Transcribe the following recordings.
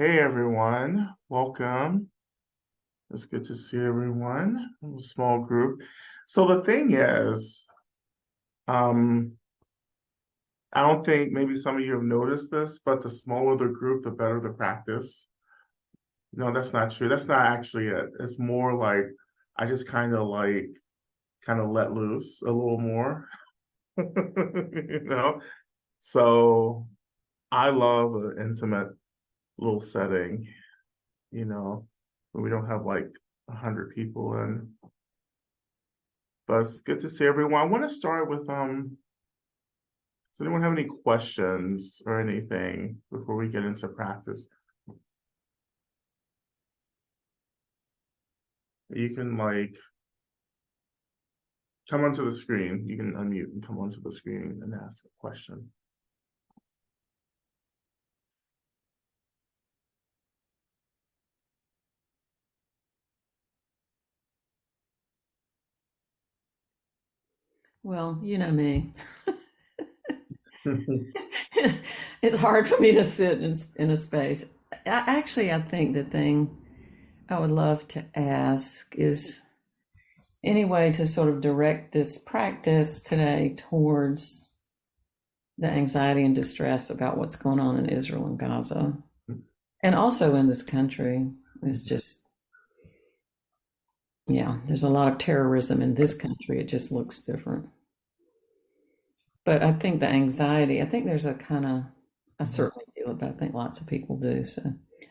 Hey everyone, welcome. It's good to see everyone. A small group. So the thing is, um, I don't think maybe some of you have noticed this, but the smaller the group, the better the practice. No, that's not true. That's not actually it. It's more like I just kind of let loose a little more, you know? So I love an intimate little setting, where we don't have like 100 people in. But it's good to see everyone. I want to start with does anyone have any questions or anything before we get into practice? You can like come onto the screen. You can unmute and come onto the screen and ask a question. Well, you know me. It's hard for me to sit in a space. I think the thing I would love to ask is any way to sort of direct this practice today towards the anxiety and distress about what's going on in Israel and Gaza, and also in this country. Is just, yeah, there's a lot of terrorism in this country. It just looks different. But I think the anxiety, I think there's a kind of, I certainly feel it, but I think lots of people do. So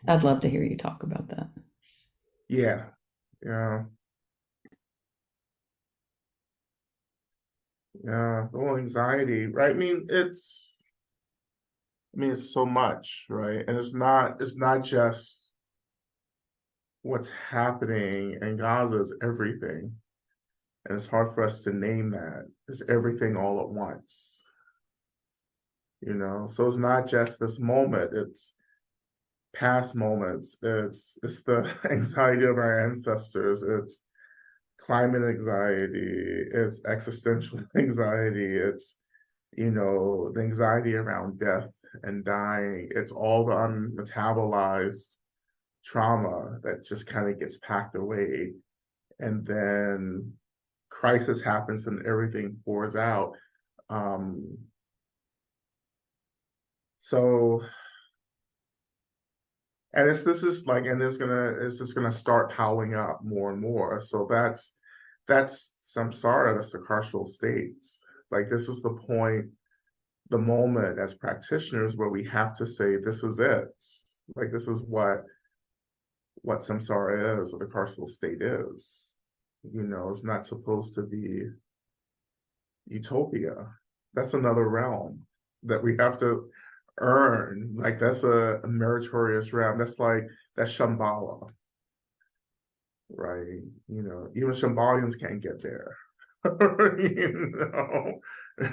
I'd love to hear you talk about that. Yeah, yeah, yeah. The whole anxiety, right? I mean, it's so much, right? And it's not just what's happening in Gaza, it's everything. And it's hard for us to name that. It's everything all at once. So it's not just this moment, it's past moments, it's the anxiety of our ancestors, it's climate anxiety, it's existential anxiety, it's the anxiety around death and dying, it's all the unmetabolized trauma that just kind of gets packed away, and then crisis happens and everything pours out. Um so and it's just gonna start piling up more and more. So that's samsara, that's the carceral states. Like, this is the point, the moment as practitioners where we have to say this is it. Like, this is what samsara is, or the carceral state is. It's not supposed to be utopia. That's another realm that we have to earn. Like, that's a meritorious realm. That's Shambhala, right? Even Shambhalians can't get there. you know,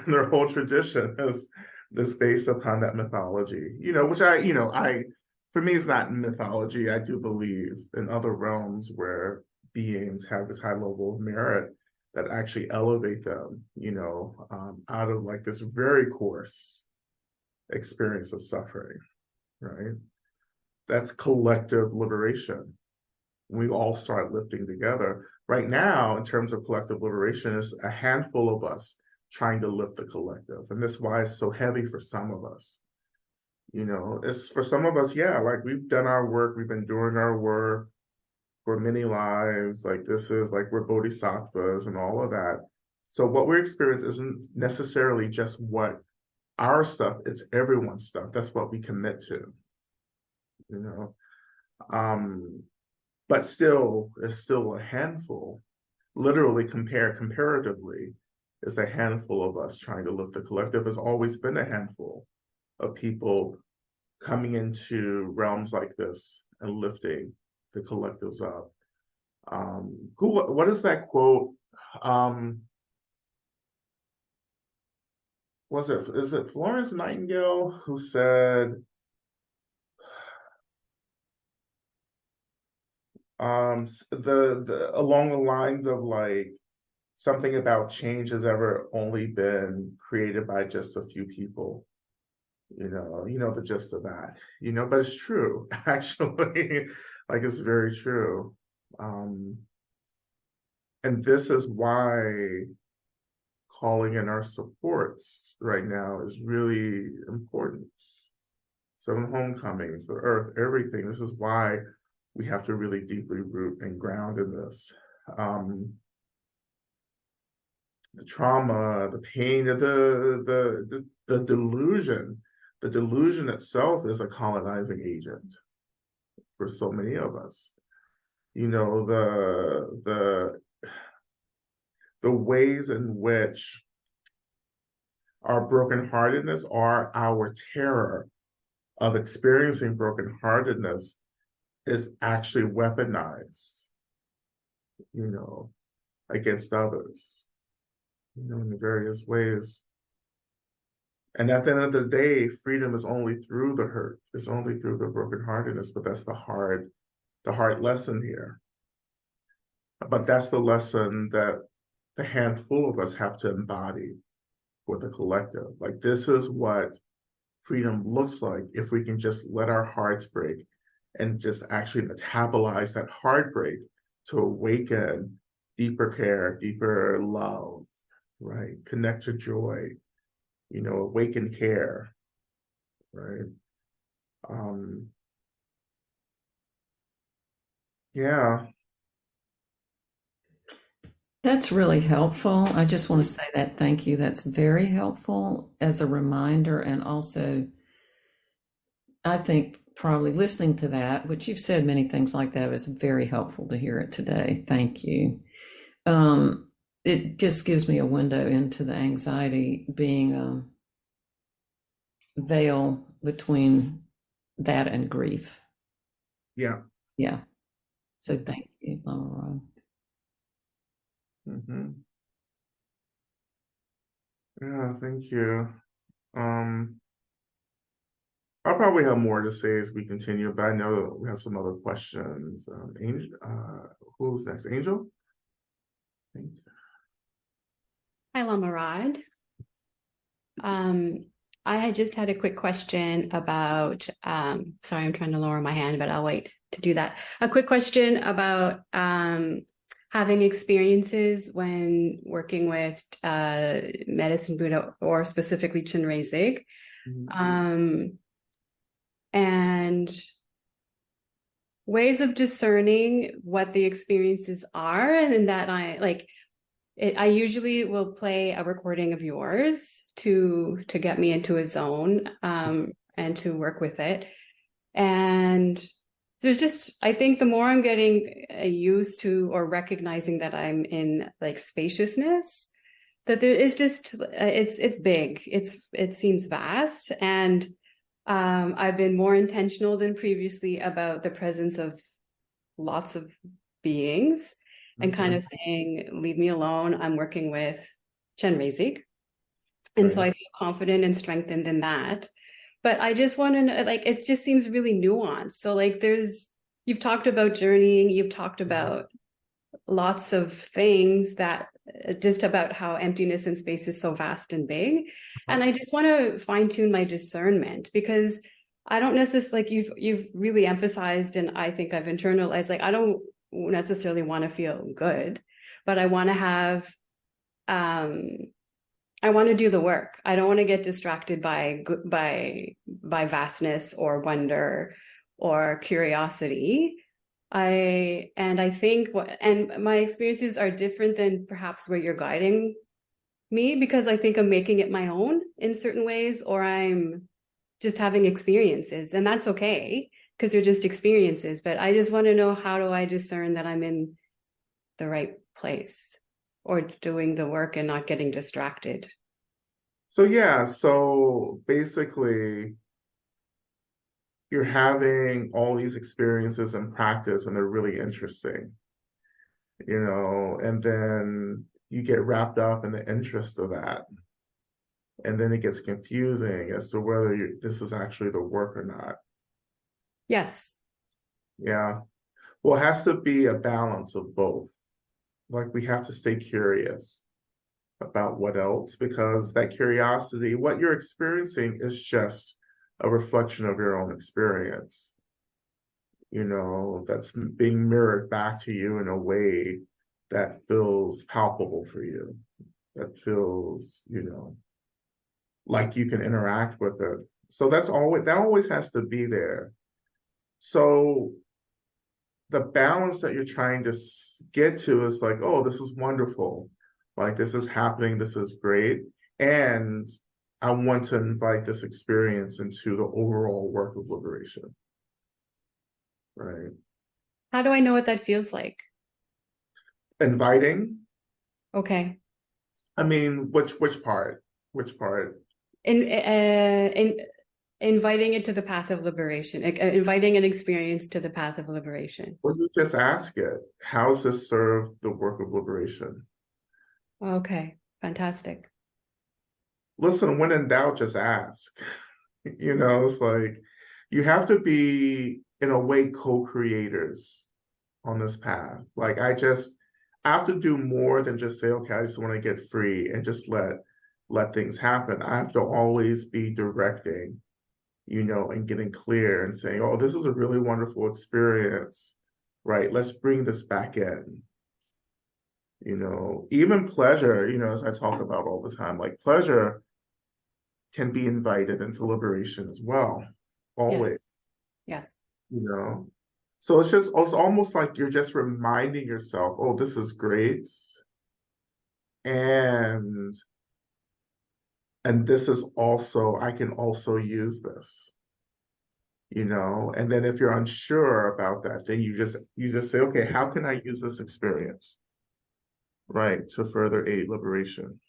their whole tradition is based upon that mythology. Which for me is not mythology. I do believe in other realms where beings have this high level of merit that actually elevate them, out of like this very coarse experience of suffering, right? That's collective liberation. We all start lifting together. Right now, in terms of collective liberation, is a handful of us trying to lift the collective. And that's why it's so heavy for some of us. It's for some of us, yeah, like, we've done our work, we've been doing our work for many lives. Like, this is like we're bodhisattvas and all of that. So what we experience isn't necessarily just what our stuff, it's everyone's stuff. That's what we commit to, you know. Um, but still, it's still a handful. Literally, comparatively, it's a handful of us trying to lift the collective. Has always been a handful of people coming into realms like this and lifting the collectives up. What is that quote? Um, is it Florence Nightingale who said, the along the lines of like, something about change has ever only been created by just a few people. You know the gist of that, but it's true, actually, like it's very true. And this is why calling in our supports right now is really important. Seven homecomings, the earth, everything. This is why we have to really deeply root and ground in this. The trauma, the pain, the delusion. The delusion itself is a colonizing agent for so many of us. The ways in which our brokenheartedness or our terror of experiencing brokenheartedness is actually weaponized, you know, against others, in various ways. And at the end of the day, freedom is only through the hurt, it's only through the brokenheartedness, but that's the hard lesson here. But that's the lesson that the handful of us have to embody for the collective. Like, this is what freedom looks like if we can just let our hearts break and just actually metabolize that heartbreak to awaken deeper care, deeper love, right? Connect to joy, awaken care, right? Yeah. That's really helpful. I just want to say that thank you. That's very helpful as a reminder. And also, I think probably listening to that, which you've said many things like that, is very helpful to hear it today. Thank you. It just gives me a window into the anxiety being a veil between that and grief. Yeah. Yeah. So thank you, Lama. Mm-hmm. Yeah, thank you. I'll probably have more to say as we continue, but I know we have some other questions. Angel, who's next? Angel? Hi, Lama. I had just had a quick question about, sorry, I'm trying to lower my hand, but I'll wait to do that. A quick question about having experiences when working with Medicine Buddha, or specifically Chenrezig. And ways of discerning what the experiences are, and that I usually will play a recording of yours to get me into a zone, and to work with it. And there's just, I think the more I'm getting used to or recognizing that I'm in like spaciousness, that there is just, it's big, it seems vast. And I've been more intentional than previously about the presence of lots of beings, and kind of saying, leave me alone. I'm working with Chenrezig. And so I feel confident and strengthened in that. But I just want to know, like, it just seems really nuanced. So like you've talked about journeying, you've talked about lots of things that just about how emptiness in space is so vast and big. And I just want to fine tune my discernment, because I don't necessarily, like you've really emphasized, and I think I've internalized, like, I don't necessarily want to feel good, but I want to have, I want to do the work. I don't want to get distracted by vastness or wonder or curiosity. I think and my experiences are different than perhaps where you're guiding me, because I think I'm making it my own in certain ways, or I'm just having experiences, and that's okay, because they're just experiences. But I just want to know, how do I discern that I'm in the right place or doing the work and not getting distracted? So basically, you're having all these experiences and practice, and they're really interesting, and then you get wrapped up in the interest of that. And then it gets confusing as to whether this is actually the work or not. Yes. Yeah. Well, it has to be a balance of both. Like, we have to stay curious about what else, because that curiosity, what you're experiencing, is just a reflection of your own experience, that's being mirrored back to you in a way that feels palpable for you, that feels, like you can interact with it. So that always has to be there. So the balance that you're trying to get to is like, oh, this is wonderful. Like, this is happening. This is great. And I want to invite this experience into the overall work of liberation. Right. How do I know what that feels like? Inviting. Okay. I mean, which part? Which part? In inviting it to the path of liberation, inviting an experience to the path of liberation. Well, you just ask it. How does this serve the work of liberation? Okay, fantastic. Listen, when in doubt, just ask. It's like you have to be, in a way, co-creators on this path. Like, I have to do more than just say, okay, I just want to get free and just let things happen. I have to always be directing, and getting clear and saying, oh, this is a really wonderful experience, right? Let's bring this back in. Even pleasure, as I talk about all the time, like pleasure can be invited into liberation as well, always. Yes. So it's almost like you're just reminding yourself, oh, this is great. And this is also, I can also use this, and then if you're unsure about that, then you just say, okay, how can I use this experience, right, to further aid liberation?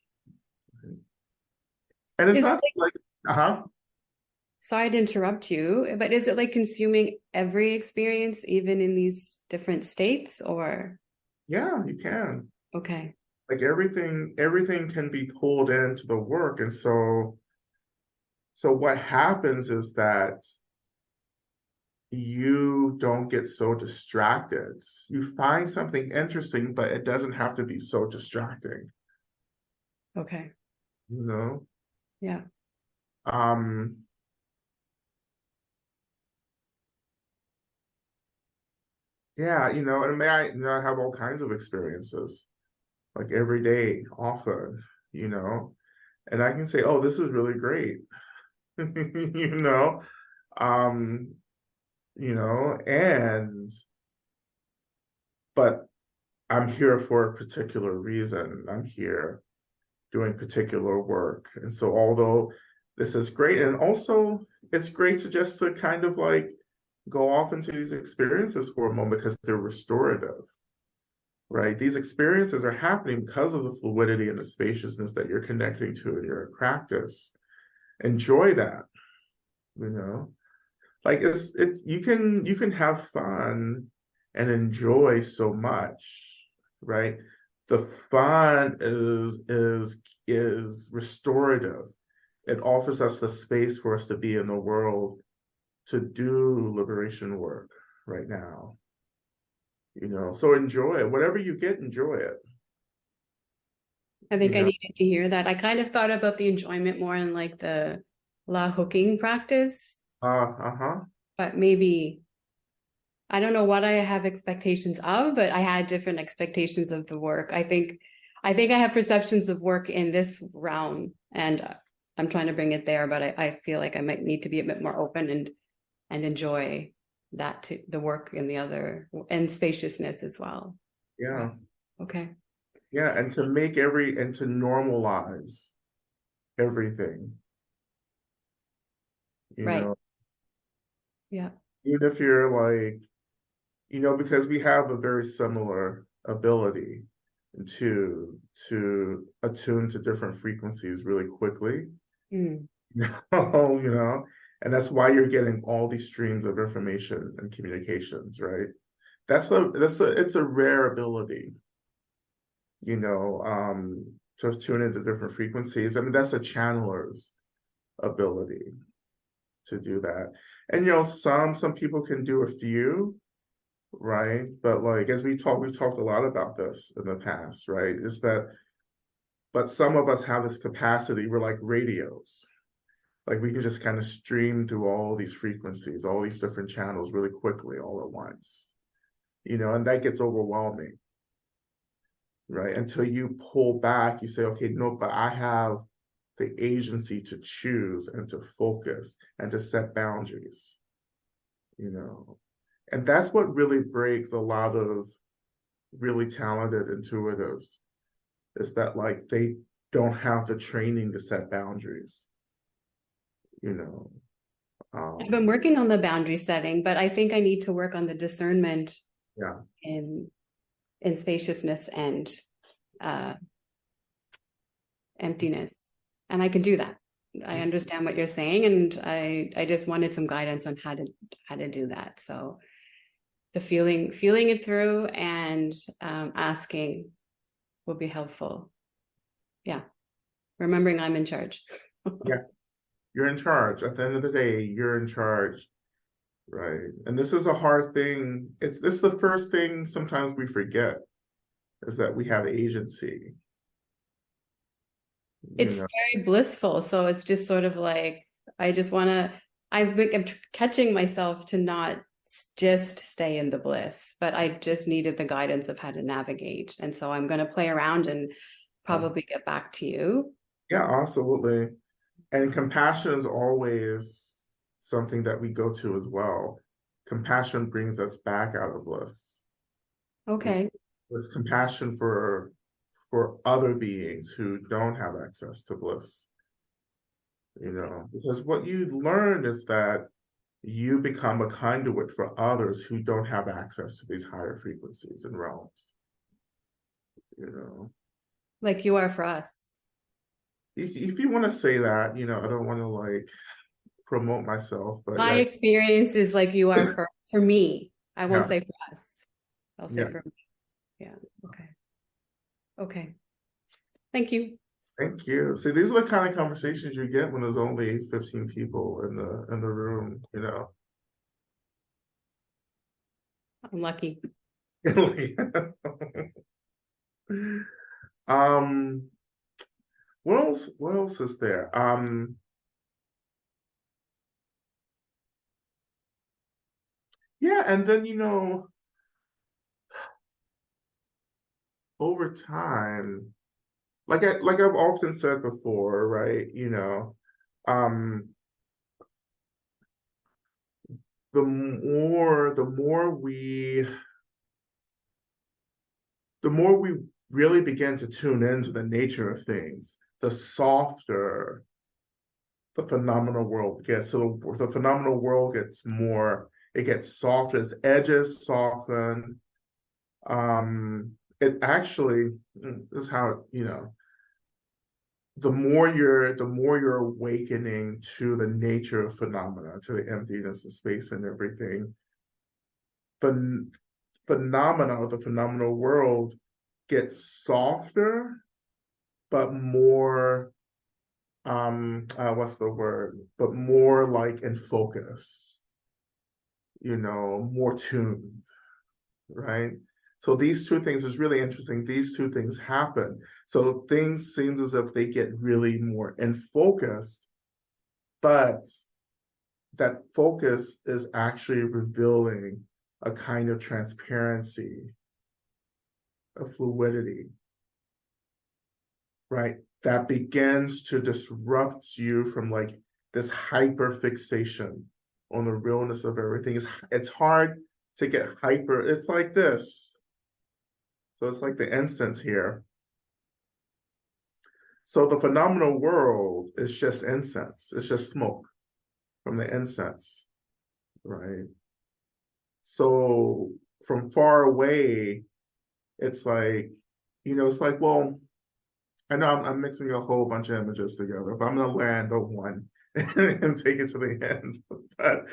And it's not like, sorry to interrupt you, but is it like consuming every experience, even in these different states, or? Yeah, you can. Okay. Like everything can be pulled into the work. And so what happens is that you don't get so distracted. You find something interesting, but it doesn't have to be so distracting. Okay. Yeah. Yeah, and I have all kinds of experiences, like every day, often, and I can say, oh, this is really great, um, but I'm here for a particular reason. I'm here doing particular work. And so although this is great, and also it's great to kind of like go off into these experiences for a moment because they're restorative, right? These experiences are happening because of the fluidity and the spaciousness that you're connecting to in your practice. Enjoy that, like you can have fun and enjoy so much, right? The fun is restorative. It offers us the space for us to be in the world to do liberation work right now. So enjoy it. Whatever you get, enjoy it. I think I needed to hear that. I kind of thought about the enjoyment more in like the La hooking practice. But maybe, I don't know what I have expectations of, but I had different expectations of the work. I think I have perceptions of work in this realm, and I'm trying to bring it there, but I feel like I might need to be a bit more open and enjoy that too, the work in the other, and spaciousness as well. Yeah. Okay. Yeah, and to normalize everything. Right. Yeah. Even if you're like, because we have a very similar ability to attune to different frequencies really quickly. And that's why you're getting all these streams of information and communications, right? It's a rare ability, to tune into different frequencies. I mean, that's a channeler's ability to do that. And some people can do a few, right? But like as we've talked a lot about this in the past, right? But some of us have this capacity, we're like radios. Like we can just kind of stream through all these frequencies, all these different channels really quickly all at once, and that gets overwhelming, right? Until you pull back, you say, okay, no, but I have the agency to choose and to focus and to set boundaries, And that's what really breaks a lot of really talented intuitives, is that like they don't have the training to set boundaries, you know. I've been working on the boundary setting, but I think I need to work on the discernment Yeah. in spaciousness and emptiness. And I can do that. I understand what you're saying, and I just wanted some guidance on how to do that. So the feeling it through and asking will be helpful. Yeah. Remembering I'm in charge. Yeah. You're in charge. At the end of the day, you're in charge. Right. And this is a hard thing. This is the first thing sometimes we forget, is that we have agency. It's very blissful. So it's just sort of like, I just want to, I'm catching myself to not just stay in the bliss, but I just needed the guidance of how to navigate. And so I'm going to play around and probably get back to you. Yeah, absolutely. And compassion is always something that we go to as well. Compassion brings us back out of bliss. Okay. It's compassion for other beings who don't have access to bliss. Because what you learn is that you become a conduit for others who don't have access to these higher frequencies and realms. Like you are for us. If you want to say that, I don't want to like promote myself, but My yeah. experience is like you are for me. I won't say for us. I'll say for me. Yeah. Okay. Okay. Thank you. Thank you. See, these are the kind of conversations you get when there's only 15 people in the room, I'm lucky. What else is there? Yeah, and then over time, like I've often said before, right? Um, the more we really begin to tune into the nature of things, the softer the phenomenal world gets. So the phenomenal world gets more, it gets softer, its edges soften. It actually, this is how, the more you're awakening to the nature of phenomena, to the emptiness of space and everything, the the phenomenal world gets softer, but more, what's the word? But more like in focus, more tuned, right? So these two things is really interesting. These two things happen. So things seems as if they get really more in focused, but that focus is actually revealing a kind of transparency, a fluidity, right? That begins to disrupt you from like this hyper fixation on the realness of everything. It's hard to get hyper. It's like this. So it's like the instance here. So the phenomenal world is just incense. It's just smoke from the incense, right? So from far away, it's like, it's like, well, I know I'm mixing a whole bunch of images together, but I'm gonna land on one and take it to the end. But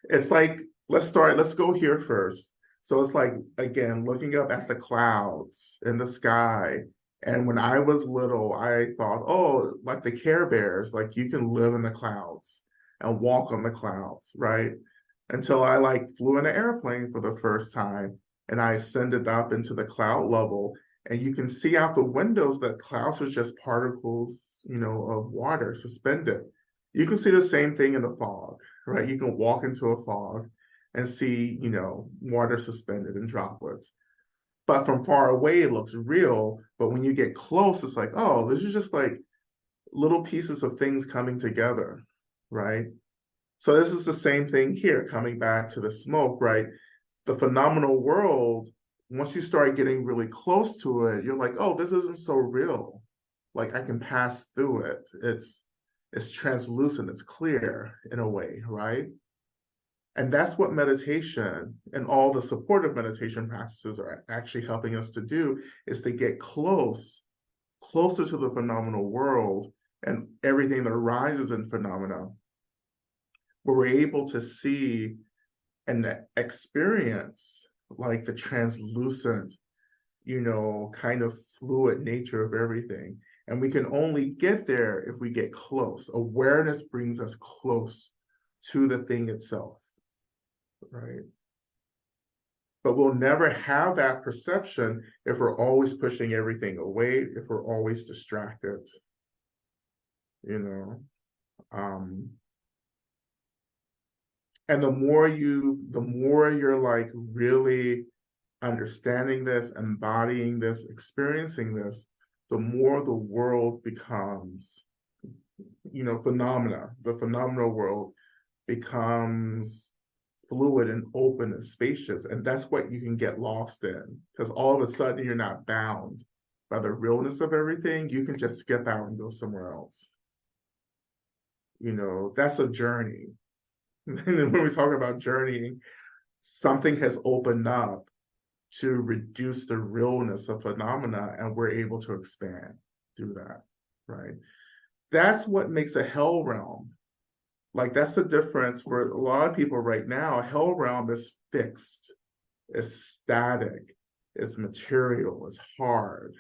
it's like, let's go here first. So it's like, again, looking up at the clouds in the sky. And when I was little, I thought, oh, like the Care Bears, like you can live in the clouds and walk on the clouds, right? Until I like flew in an airplane for the first time and I ascended up into the cloud level, and you can see out the windows that clouds are just particles, of water suspended. You can see the same thing in a fog, right? You can walk into a fog and see, water suspended in droplets. But from far away, it looks real. But when you get close, it's like, oh, this is just like little pieces of things coming together, right? So this is the same thing here, coming back to the smoke, right? The phenomenal world, once you start getting really close to it, you're like, oh, this isn't so real. Like I can pass through it. It's translucent, it's clear in a way, right? And that's what meditation and all the supportive meditation practices are actually helping us to do, is to get closer to the phenomenal world and everything that arises in phenomena, where we're able to see and experience like the translucent, kind of fluid nature of everything. And we can only get there if we get close. Awareness brings us close to the thing itself, right? But we'll never have that perception if we're always pushing everything away, if we're always distracted, and the more you're like really understanding this, embodying this, experiencing this, the more the world becomes, phenomena. The phenomenal world becomes fluid and open and spacious. And that's what you can get lost in, because all of a sudden you're not bound by the realness of everything. You can just skip out and go somewhere else. That's a journey. And then when we talk about journeying, something has opened up to reduce the realness of phenomena, and we're able to expand through that, right? That's what makes a hell realm. Like that's the difference for a lot of people right now. A hell realm is fixed, it's static, it's material, it's hard,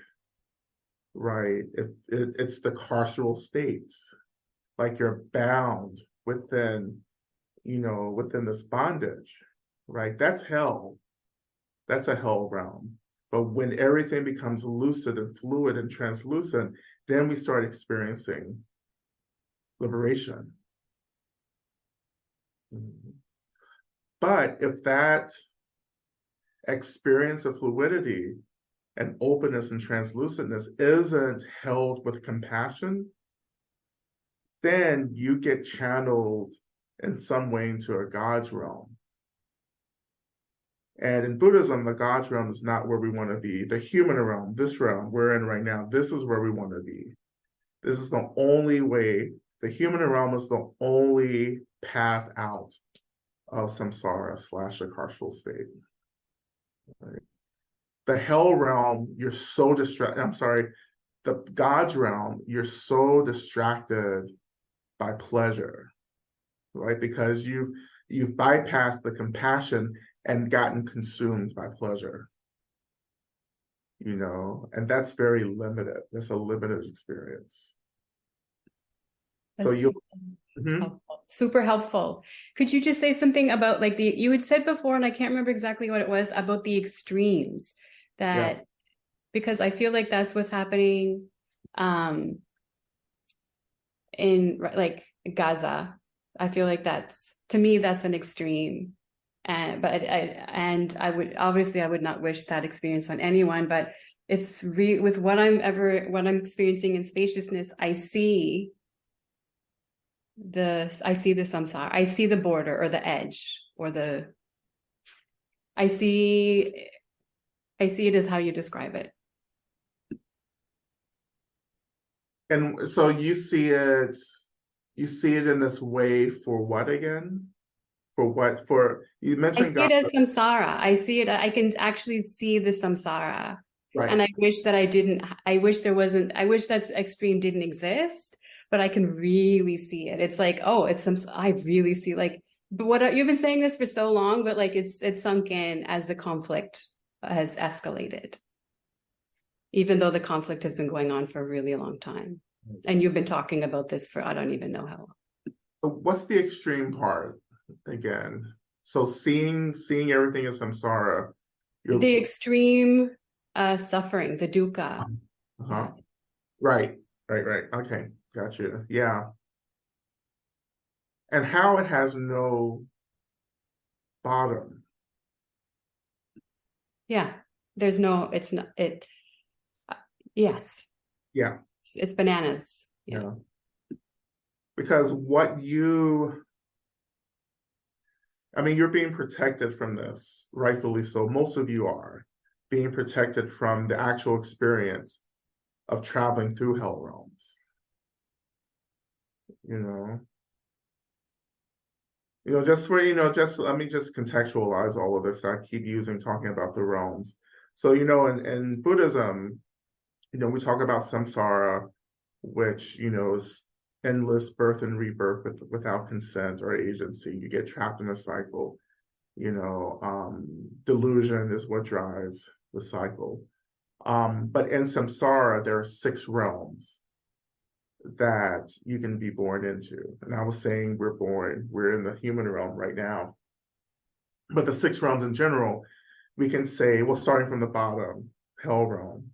right? It's the carceral state. Like you're bound within, within this bondage, right? That's hell. That's a hell realm. But when everything becomes lucid and fluid and translucent, then we start experiencing liberation. But if that experience of fluidity and openness and translucentness isn't held with compassion, then you get channeled in some way into a God's realm. And in Buddhism, the God's realm is not where we want to be. The human realm, this realm we're in right now, this is where we want to be. This is the only way. The human realm is the only path out of samsara / the carceral state. Right? The hell realm, you're so distracted. I'm sorry, the God's realm, you're so distracted by pleasure, right? Because you've bypassed the compassion and gotten consumed by pleasure, and that's very limited. That's a limited experience. That's so you super helpful. Could you just say something about like you had said before, and I can't remember exactly what it was, about the extremes that, because I feel like that's what's happening in like Gaza. I feel like to me that's an extreme. But I would not wish that experience on anyone, but it's with what I'm experiencing in spaciousness, I see the samsara, I see the border or the edge or I see it as how you describe it. And so you see it in this way for what again? You mentioned I see it as samsara. I see it. I can actually see the samsara, right. And I wish that I wish that extreme didn't exist, but I can really see it. It's like, oh, I really see like, but you've been saying this for so long, but like it's sunk in as the conflict has escalated, even though the conflict has been going on for a really long time. And you've been talking about this for, I don't even know how long. What's the extreme part again? So seeing everything as samsara. The extreme suffering, the dukkha. Right. Okay. Gotcha. Yeah. and how it has no bottom. Yeah. There's no, it's not, yes, Yeah, it's bananas. Yeah. yeah. Because I mean, you're being protected from this, rightfully so. Most of you are being protected from the actual experience of traveling through hell realms. You know, just for, just let me just contextualize all of this. I keep talking about the realms. So, in Buddhism, we talk about samsara, which, is endless birth and rebirth without consent or agency. You get trapped in a cycle. Delusion is what drives the cycle. But in samsara, there are 6 realms that you can be born into. And I was saying we're in the human realm right now. But the 6 realms in general, we can say, well, starting from the bottom, hell realm.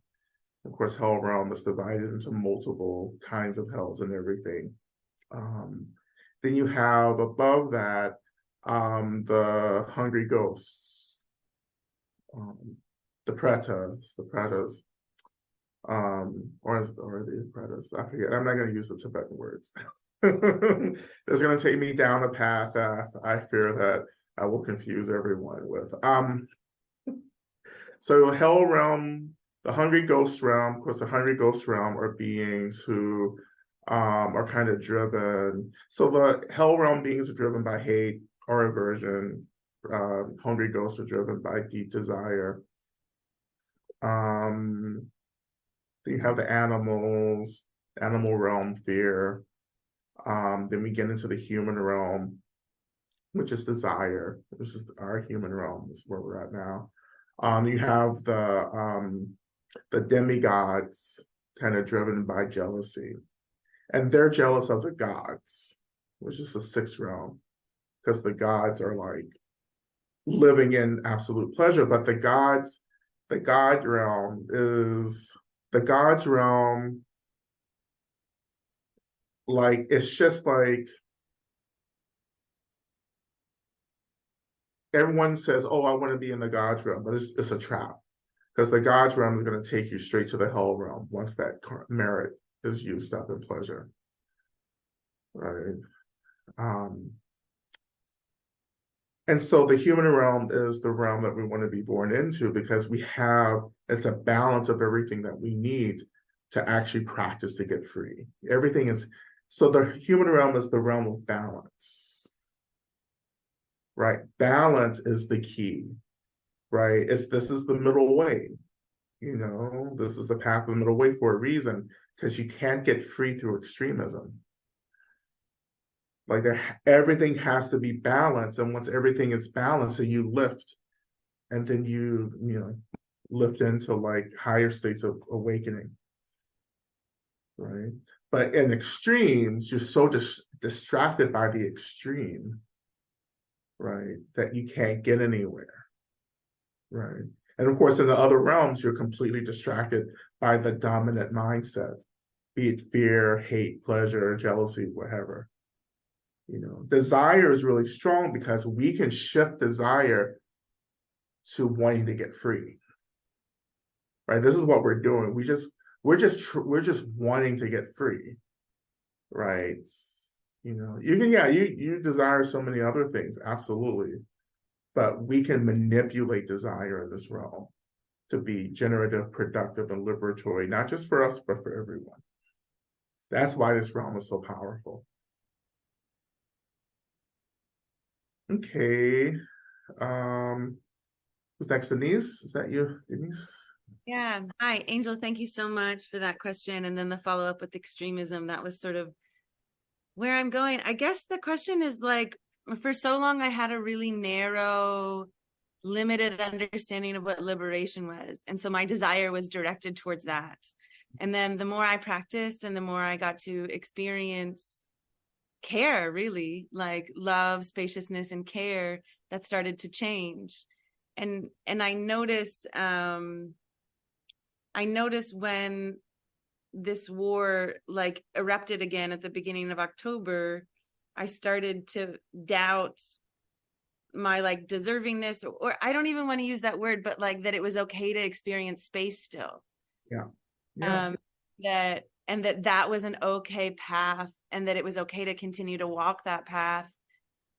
Of course, hell realm is divided into multiple kinds of hells and everything. Then you have above that the hungry ghosts, the pretas, or the pretas. I forget. I'm not going to use the Tibetan words. It's going to take me down a path that I fear that I will confuse everyone with. So hell realm, the hungry ghost realm. Of course, the hungry ghost realm are beings who are kind of driven. So the hell realm beings are driven by hate or aversion. Hungry ghosts are driven by deep desire. Then you have the animals, animal realm, fear. Then we get into the human realm, which is desire. This is our human realm. This is where we're at now. You have the demigods, kind of driven by jealousy, and they're jealous of the gods, which is the 6th realm, because the gods are like living in absolute pleasure. But the God realm like, it's just like everyone says, oh, I want to be in the God's realm, but it's a trap, because the God's realm is going to take you straight to the hell realm once that merit is used up in pleasure, right? And so the human realm is the realm that we want to be born into, because it's a balance of everything that we need to actually practice to get free. So the human realm is the realm of balance, right? Balance is the key, right? This is the middle way, this is the path of the middle way for a reason, because you can't get free through extremism. Like everything has to be balanced, and once everything is balanced, so you lift, and then you lift into like higher states of awakening, right? But in extremes, you're so distracted by the extreme, right, that you can't get anywhere, right? And of course, in the other realms, you're completely distracted by the dominant mindset, be it fear, hate, pleasure, jealousy, whatever. Desire is really strong, because we can shift desire to wanting to get free, right? This is what we're doing. We're just wanting to get free, right? You desire so many other things, absolutely, but we can manipulate desire in this realm to be generative, productive, and liberatory, not just for us, but for everyone. That's why this realm is so powerful. Okay. Who's next? Denise? Is that you, Denise? Yeah. Hi, Angel. Thank you so much for that question. And then the follow-up with extremism. That was sort of where I'm going. I guess the question is, like, for so long, I had a really narrow, limited understanding of what liberation was. And so my desire was directed towards that. And then the more I practiced and the more I got to experience care, really, like love, spaciousness, and care, that started to change. And I notice when this war like erupted again at the beginning of October, I started to doubt my like deservingness, or I don't even want to use that word, but like that it was okay to experience space still. Yeah. Yeah. That was an okay path, and that it was okay to continue to walk that path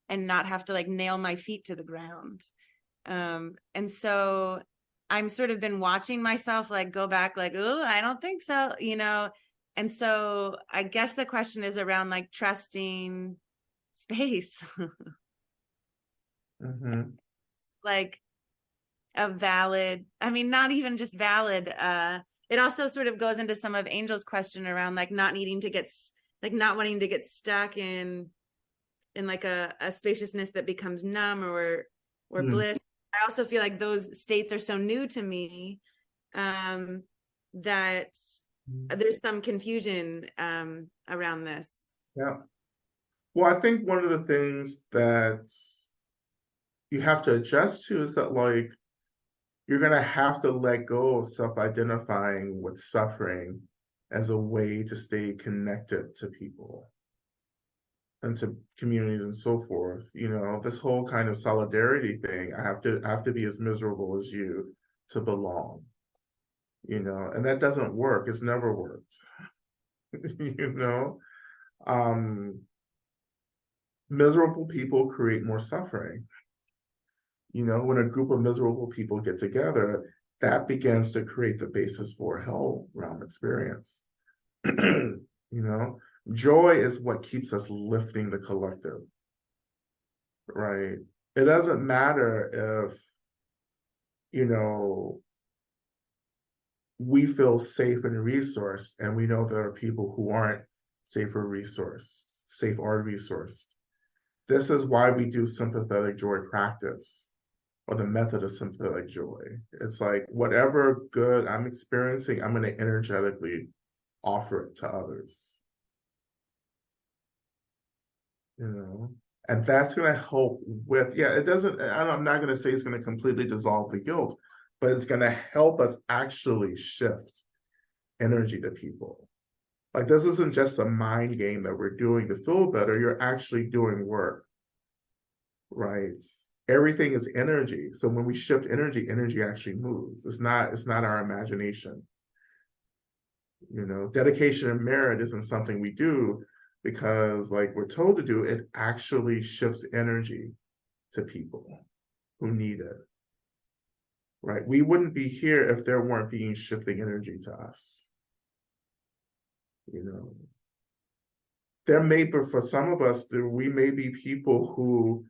and not have to like nail my feet to the ground. And so I'm sort of been watching myself like go back like, oh, I don't think so, you know. And so I guess the question is around like trusting space. Mm-hmm. Like a valid, I mean, not even just valid, it also sort of goes into some of Angel's question around like not needing to get like not wanting to get stuck in like a spaciousness that becomes numb or bliss. I also feel like those states are so new to me, that there's some confusion around this. Yeah. Well, I think one of the things that you have to adjust to is that like you're gonna have to let go of self-identifying with suffering as a way to stay connected to people and to communities and so forth. You know, this whole kind of solidarity thing, I have to be as miserable as you to belong, you know, and that doesn't work. It's never worked. You know, miserable people create more suffering. You know, when a group of miserable people get together, that begins to create the basis for a hell realm experience. You know, joy is what keeps us lifting the collective, right? It doesn't matter if, you know, we feel safe and resourced, and we know there are people who aren't safe or resourced. This is why we do sympathetic joy practice, or the method of sympathetic joy. It's like whatever good I'm experiencing, I'm going to energetically offer it to others. You know, and that's going to help with, yeah, it doesn't, I'm not going to say it's going to completely dissolve the guilt, but it's going to help us actually shift energy to people. Like this isn't just a mind game that we're doing to feel better, you're actually doing work, right? Everything is energy. So when we shift energy, energy actually moves. It's not our imagination. You know, dedication and merit isn't something we do because like we're told to do. It actually shifts energy to people who need it. Right? We wouldn't be here if there weren't being shifting energy to us. You know, there may be, for some of us, we may be people who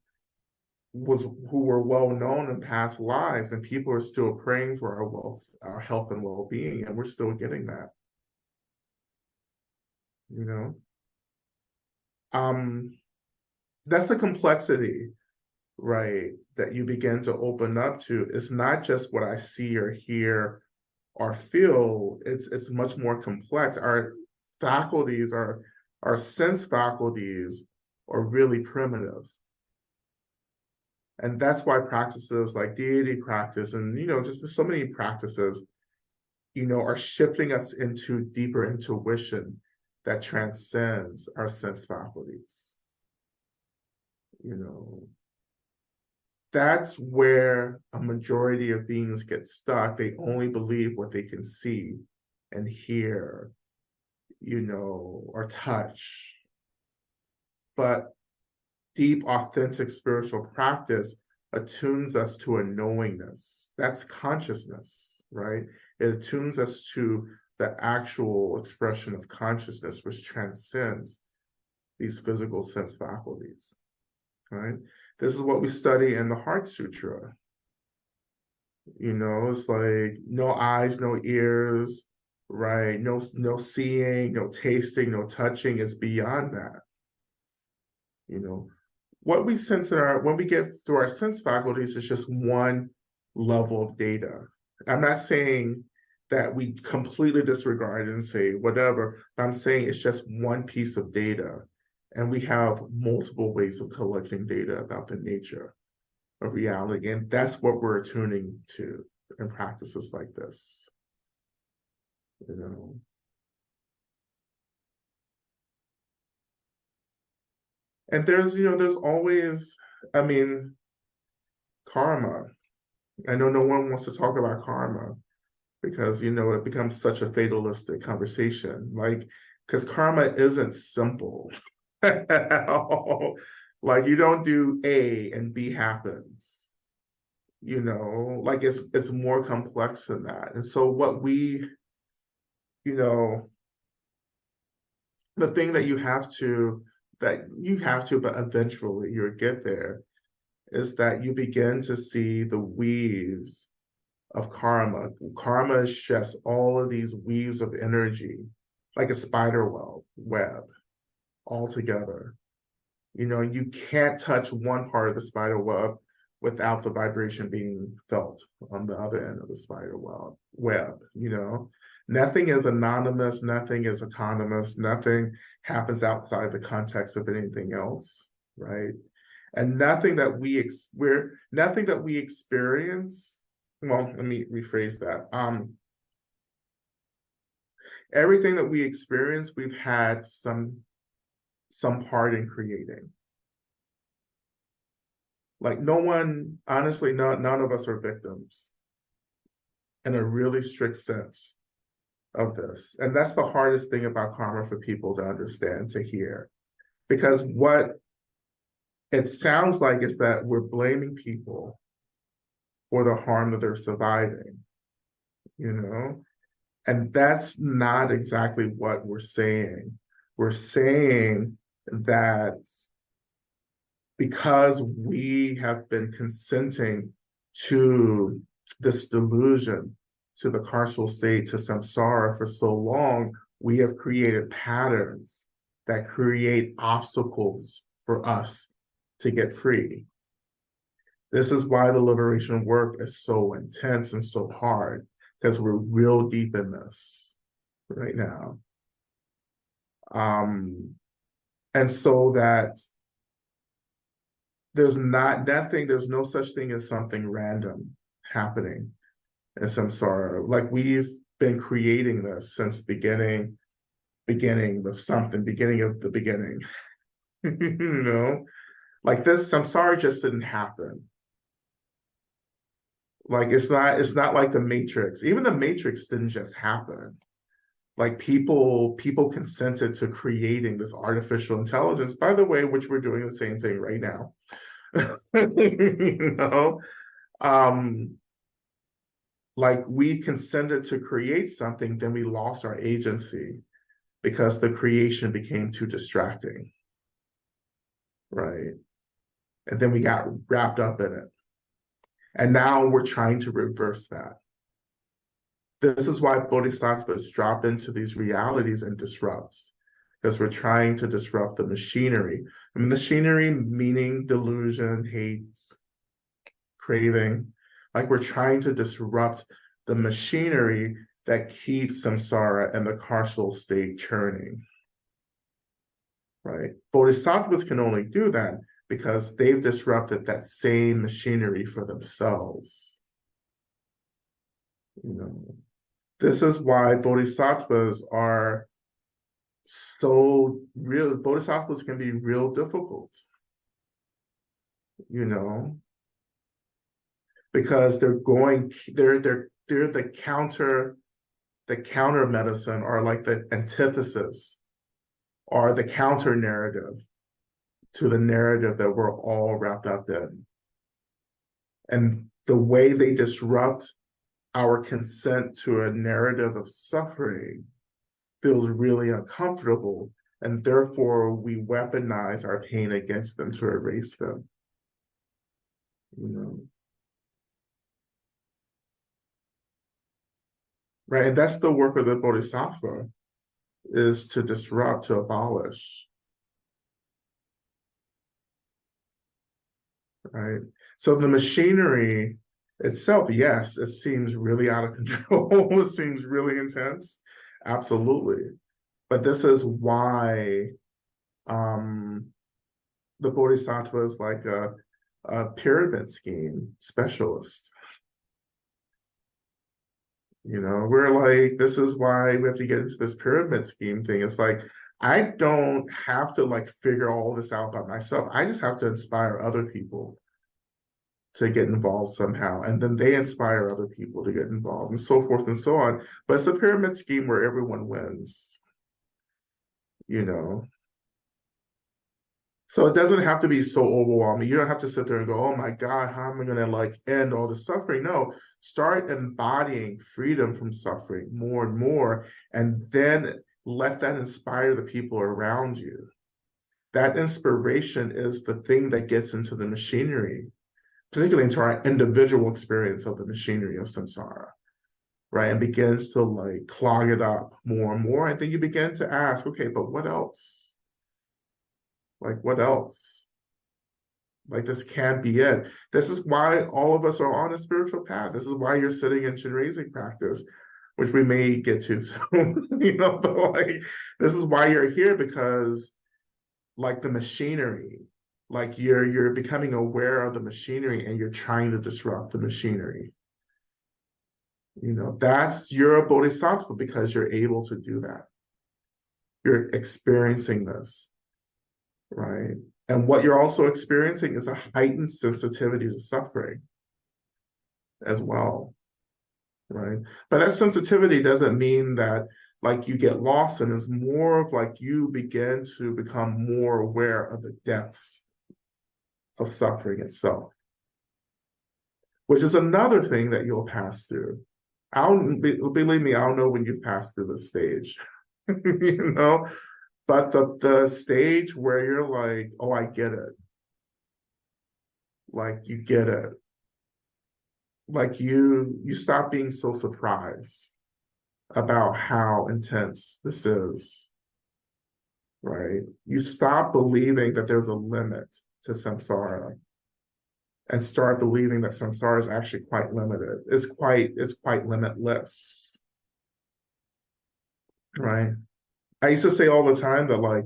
were well known in past lives, and people are still praying for our wealth, our health and well-being, and we're still getting that. You know, that's the complexity, right? That you begin to open up to. It's not just what I see or hear or feel. It's much more complex. Our faculties, our sense faculties, are really primitive. And that's why practices like deity practice and, you know, just so many practices, you know, are shifting us into deeper intuition that transcends our sense faculties. You know, that's where a majority of beings get stuck. They only believe what they can see and hear, you know, or touch. But deep, authentic spiritual practice attunes us to a knowingness. That's consciousness, right? It attunes us to the actual expression of consciousness, which transcends these physical sense faculties, right? This is what we study in the Heart Sutra. You know, it's like no eyes, no ears, right? No seeing, no tasting, no touching. It's beyond that. You know, what we sense when we get through our sense faculties is just one level of data. I'm not saying that we completely disregard and say whatever. I'm saying it's just one piece of data, and we have multiple ways of collecting data about the nature of reality, and that's what we're attuning to in practices like this. You know. And there's always, I mean, karma. I know no one wants to talk about karma because, it becomes such a fatalistic conversation. Like, because karma isn't simple. Like, you don't do A and B happens. Like it's more complex than that. And so you know, the thing that you have to, but eventually you'll get there, is that you begin to see the weaves of karma. Karma is just all of these weaves of energy, like a spider web all together. You can't touch one part of the spider web without the vibration being felt on the other end of the spider web. Nothing is anonymous, nothing is autonomous, nothing happens outside the context of anything else, right? And nothing that we experience, well, let me rephrase that. Everything that we experience, we've had some part in creating. Like no one, honestly, none of us are victims in a really strict sense of this. And that's the hardest thing about karma for people to understand, to hear. Because what it sounds like is that we're blaming people for the harm that they're surviving, And that's not exactly what we're saying. We're saying that because we have been consenting to this delusion, to the carceral state, to samsara for so long, we have created patterns that create obstacles for us to get free. This is why the liberation work is so intense and so hard, because we're real deep in this right now. And so that there's no such thing as something random happening in samsara. Like we've been creating this since beginning of something, beginning of the beginning. Like this samsara just didn't happen. Like it's not like the Matrix. Even the Matrix didn't just happen. Like people consented to creating this artificial intelligence, by the way, which we're doing the same thing right now. Like we consented to create something, then we lost our agency because the creation became too distracting, right? And then we got wrapped up in it. And now we're trying to reverse that. This is why bodhisattvas drop into these realities and disrupt, because we're trying to disrupt the machinery. And machinery meaning delusion, hate, craving. Like we're trying to disrupt the machinery that keeps samsara and the carceral state churning, right? Bodhisattvas can only do that because they've disrupted that same machinery for themselves. This is why bodhisattvas are so real. Bodhisattvas can be real difficult, because they're the counter medicine, or like the antithesis, or the counter narrative to the narrative that we're all wrapped up in. And the way they disrupt our consent to a narrative of suffering feels really uncomfortable, and therefore we weaponize our pain against them to erase them. Right, and that's the work of the bodhisattva, is to disrupt, to abolish. Right, so the machinery itself, yes, it seems really out of control. It seems really intense, absolutely. But this is why the bodhisattva is like a pyramid scheme specialist. We're like, this is why we have to get into this pyramid scheme thing. It's like, I don't have to like figure all this out by myself. I just have to inspire other people to get involved somehow. And then they inspire other people to get involved and so forth and so on. But it's a pyramid scheme where everyone wins, you know. So it doesn't have to be so overwhelming. You don't have to sit there and go, oh my God, how am I going to like end all the suffering? No, start embodying freedom from suffering more and more, and then let that inspire the people around you. That inspiration is the thing that gets into the machinery, particularly into our individual experience of the machinery of samsara, right? And begins to like clog it up more and more. And then you begin to ask, okay, but what else? Like, what else? Like, this can't be it. This is why all of us are on a spiritual path. This is why you're sitting in Chenrezig practice, which we may get to soon, you know, but like, this is why you're here, because like the machinery, like you're becoming aware of the machinery and you're trying to disrupt the machinery. You know, you're a bodhisattva because you're able to do that. You're experiencing this, right? And what you're also experiencing is a heightened sensitivity to suffering as well, right? But that sensitivity doesn't mean that like you get lost, and it's more of like you begin to become more aware of the depths of suffering itself, which is another thing that you'll pass through. Believe me, I'll know when you've passed through this stage, you know, but the stage where you're like, oh, I get it. Like you get it. Like you stop being so surprised about how intense this is, right? You stop believing that there's a limit to samsara and start believing that samsara is actually quite limited. It's quite limitless, right? I used to say all the time that like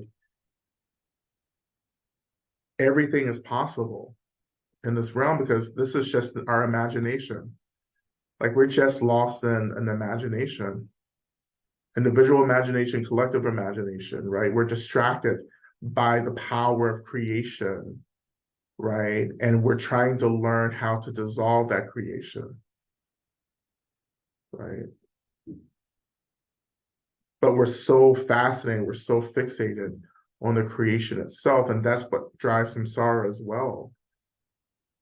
everything is possible in this realm because this is just our imagination. Like we're just lost in an imagination, individual imagination, collective imagination, right? We're distracted by the power of creation, right? And we're trying to learn how to dissolve that creation, right? But we're so fascinated, we're so fixated on the creation itself, and that's what drives samsara as well.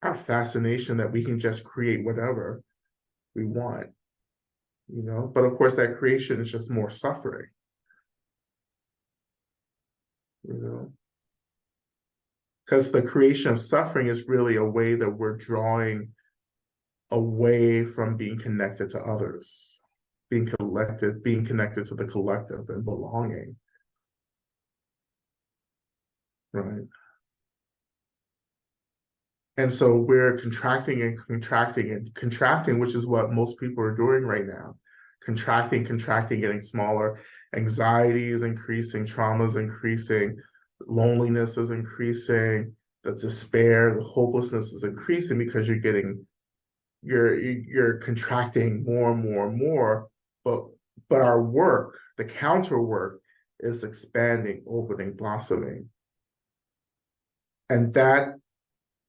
Our fascination that we can just create whatever we want, you know? But of course, that creation is just more suffering, you know? Because the creation of suffering is really a way that we're drawing away from being connected to others, being connected to the collective and belonging, right? And so we're contracting and contracting and contracting, which is what most people are doing right now. Contracting, getting smaller. Anxiety is increasing, trauma is increasing, loneliness is increasing, the despair, the hopelessness is increasing because you're contracting more and more and more. But our work, the counter work, is expanding, opening, blossoming. And that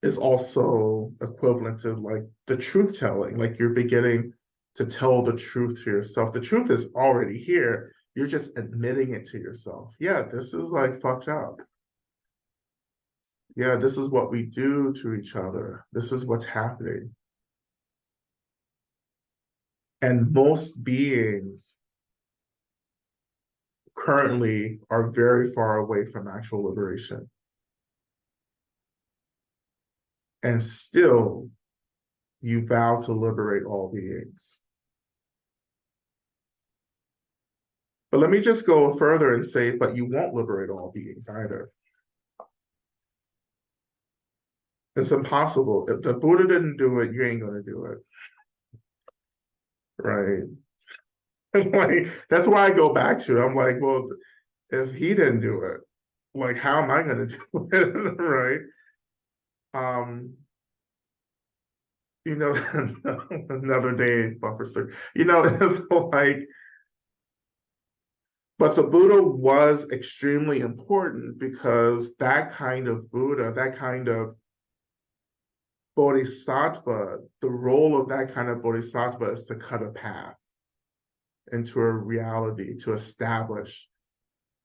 is also equivalent to like the truth telling, like you're beginning to tell the truth to yourself. The truth is already here. You're just admitting it to yourself. Yeah, this is like fucked up. Yeah, this is what we do to each other. This is what's happening. And most beings currently are very far away from actual liberation. And still, you vow to liberate all beings. But let me just go further and say, but you won't liberate all beings either. It's impossible. If the Buddha didn't do it, you ain't gonna do it. Right? Like, that's why I go back to it. I'm like, well, if he didn't do it, like, how am I gonna do it? Right? You know, another day, bumper sticker. You know, it's like But the Buddha was extremely important because that kind of Buddha, that kind of bodhisattva, the role of that kind of bodhisattva is to cut a path into a reality, to establish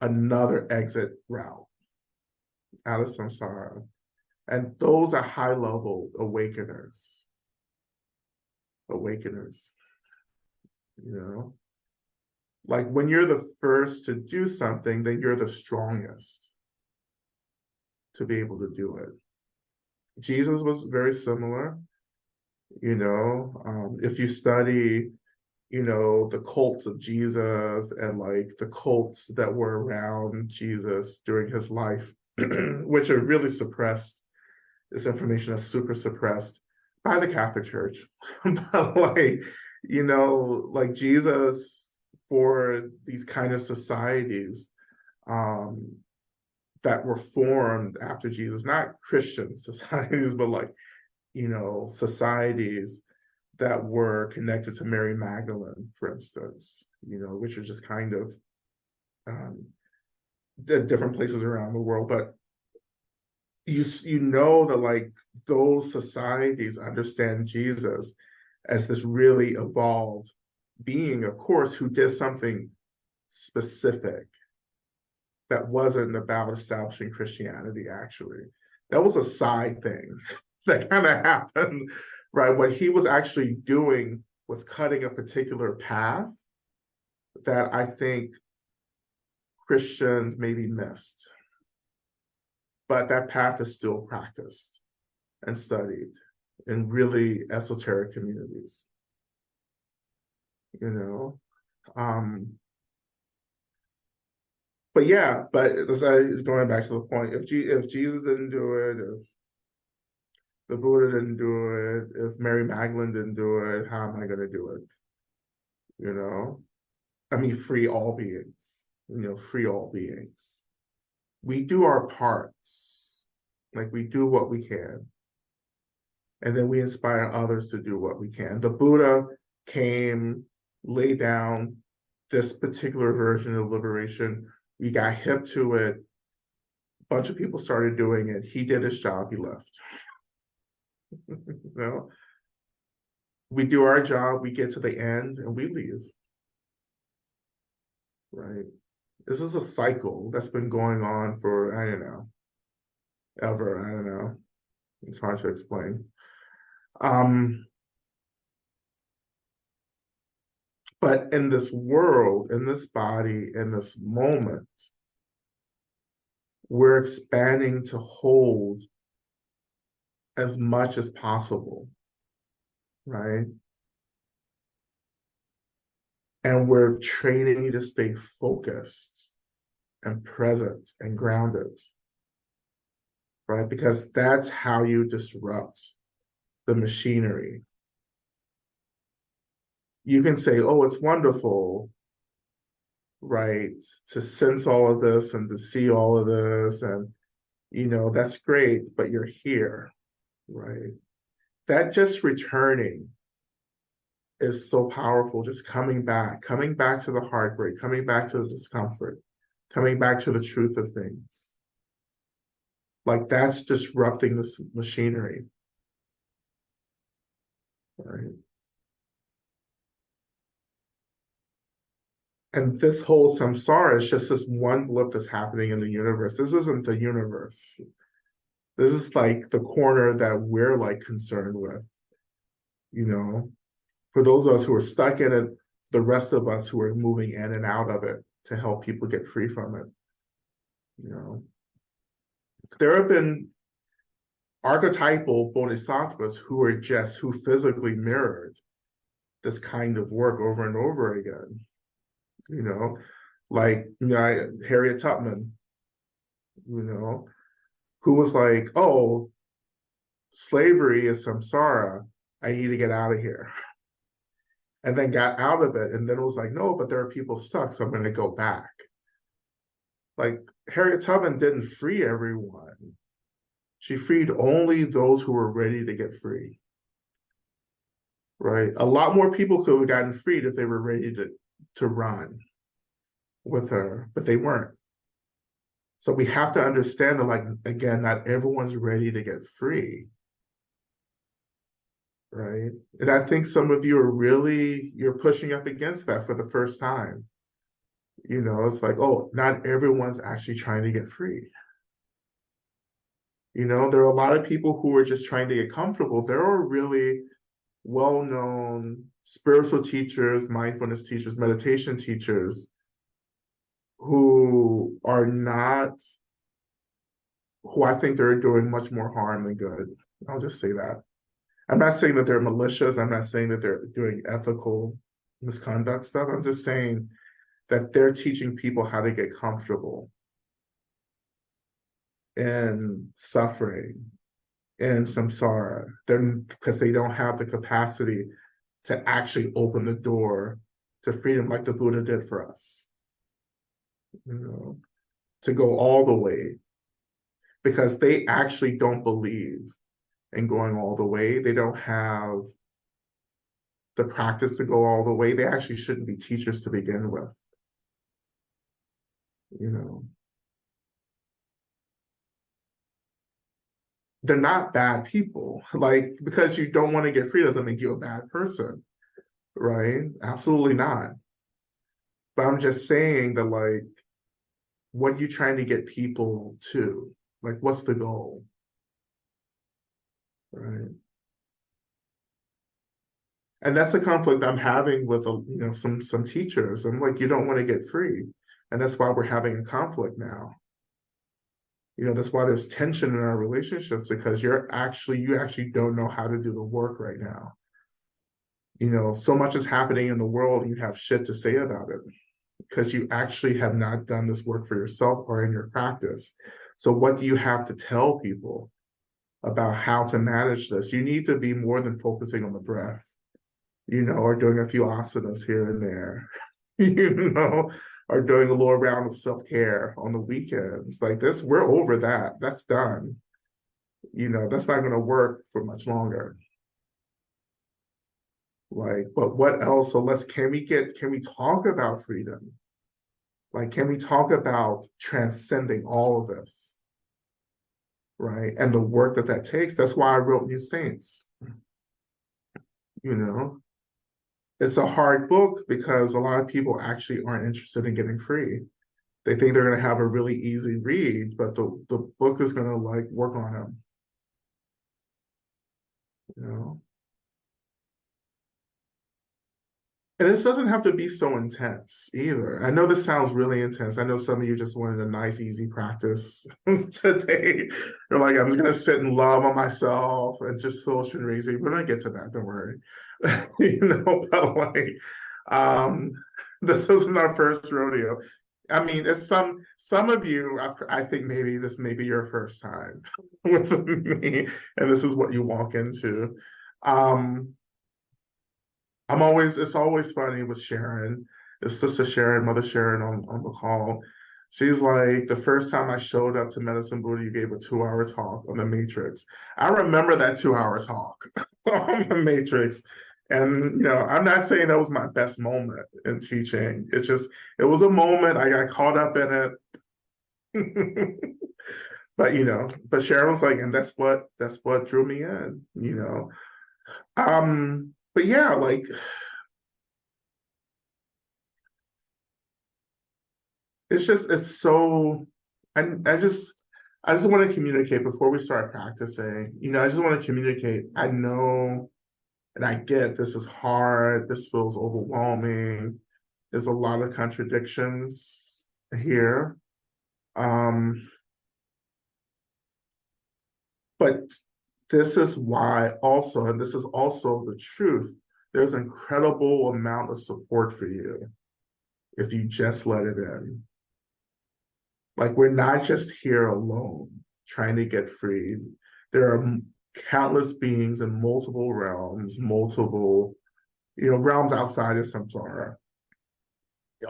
another exit route out of samsara. And those are high level awakeners. You know, like when you're the first to do something, then you're the strongest to be able to do it. Jesus was very similar. You know, if you study, you know, the cults of Jesus and like the cults that were around Jesus during his life, which are really suppressed, this information is super suppressed by the Catholic Church. But like, you know, like Jesus for these kind of societies that were formed after Jesus, not Christian societies, but like, you know, societies that were connected to Mary Magdalene, for instance, you know, which are just kind of different places around the world. But you know that like those societies understand Jesus as this really evolved being, of course, who did something specific that wasn't about establishing Christianity, actually. That was a side thing that kind of happened, right? What he was actually doing was cutting a particular path that I think Christians maybe missed. But that path is still practiced and studied in really esoteric communities, you know? But yeah, but going back to the point, if Jesus didn't do it, if the Buddha didn't do it, if Mary Magdalene didn't do it, how am I going to do it? You know, I mean, free all beings, you know, free all beings. We do our parts, like we do what we can. And then we inspire others to do what we can. The Buddha came, laid down this particular version of liberation. We got hip to it. A bunch of people started doing it. He did his job, he left. You know? We do our job, we get to the end, and we leave. Right? This is a cycle that's been going on for, I don't know, ever. I don't know. It's hard to explain. But in this world, in this body, in this moment, we're expanding to hold as much as possible, right? And we're training to stay focused and present and grounded, right? Because that's how you disrupt the machinery. You can say, oh, it's wonderful, right, to sense all of this and to see all of this, and, you know, that's great, but you're here, right? That just returning is so powerful, just coming back to the heartbreak, coming back to the discomfort, coming back to the truth of things. Like that's disrupting this machinery, right? And this whole samsara is just this one blip that's happening in the universe. This isn't the universe. This is like the corner that we're like concerned with, you know? For those of us who are stuck in it, the rest of us who are moving in and out of it to help people get free from it, you know? There have been archetypal bodhisattvas who physically mirrored this kind of work over and over again. You know, like, you know, Harriet Tubman, you know, who was like, oh, slavery is samsara, I need to get out of here. And then got out of it, and then it was like, no, but there are people stuck, so I'm going to go back. Like, Harriet Tubman didn't free everyone. She freed only those who were ready to get free. Right? A lot more people could have gotten freed if they were ready to run. with her, but they weren't. So we have to understand that, like, again, not everyone's ready to get free, right? And I think some of you you're pushing up against that for the first time. It's like, oh, not everyone's actually trying to get free. There are a lot of people who are just trying to get comfortable. There are really well-known spiritual teachers, mindfulness teachers, meditation teachers who I think they're doing much more harm than good. I'll just say that. I'm not saying that they're malicious. I'm not saying that they're doing ethical misconduct stuff. I'm just saying that they're teaching people how to get comfortable in suffering and samsara, because they don't have the capacity to actually open the door to freedom like the Buddha did for us. To go all the way, because they actually don't believe in going all the way. They don't have the practice to go all the way. They actually shouldn't be teachers to begin with. They're not bad people. Like, because you don't want to get free doesn't make you a bad person, right? Absolutely not. But I'm just saying that, like, what are you trying to get people to? Like, what's the goal? Right? And that's the conflict I'm having with some teachers. I'm like, you don't want to get free. And that's why we're having a conflict now. That's why there's tension in our relationships, because you actually don't know how to do the work right now. So much is happening in the world, and you have shit to say about it because you actually have not done this work for yourself or in your practice. So what do you have to tell people about how to manage this? You need to be more than focusing on the breath, or doing a few asanas here and there, or doing a little round of self-care on the weekends. Like this, we're over that. That's done. That's not going to work for much longer. Like, but what else? So can we talk about freedom? Like, can we talk about transcending all of this? Right? And the work that takes. That's why I wrote New Saints. It's a hard book because a lot of people actually aren't interested in getting free. They think they're going to have a really easy read, but the book is going to like work on them. And this doesn't have to be so intense either. I know this sounds really intense. I know some of you just wanted a nice, easy practice today. You're like, I'm just going to sit and love on myself and just feel Chenrezig. We're going to get to that, don't worry. But like, this isn't our first rodeo. I mean, it's some of you, I think maybe this may be your first time with me, and this is what you walk into. It's always funny with Sharon. It's Sister Sharon, Mother Sharon on the call. She's like, the first time I showed up to Medicine Buddha, you gave a 2-hour talk on the Matrix. I remember that 2-hour talk on the Matrix. And, I'm not saying that was my best moment in teaching. It was a moment, I got caught up in it. But Sharon was like, and that's what drew me in, But yeah, like, it's so, I just want to communicate before we start practicing. I just want to communicate. I know, and I get this is hard. This feels overwhelming. There's a lot of contradictions here. But this is why also, and this is also the truth, there's an incredible amount of support for you if you just let it in. Like, we're not just here alone trying to get free. There are countless beings in multiple realms, realms outside of samsara.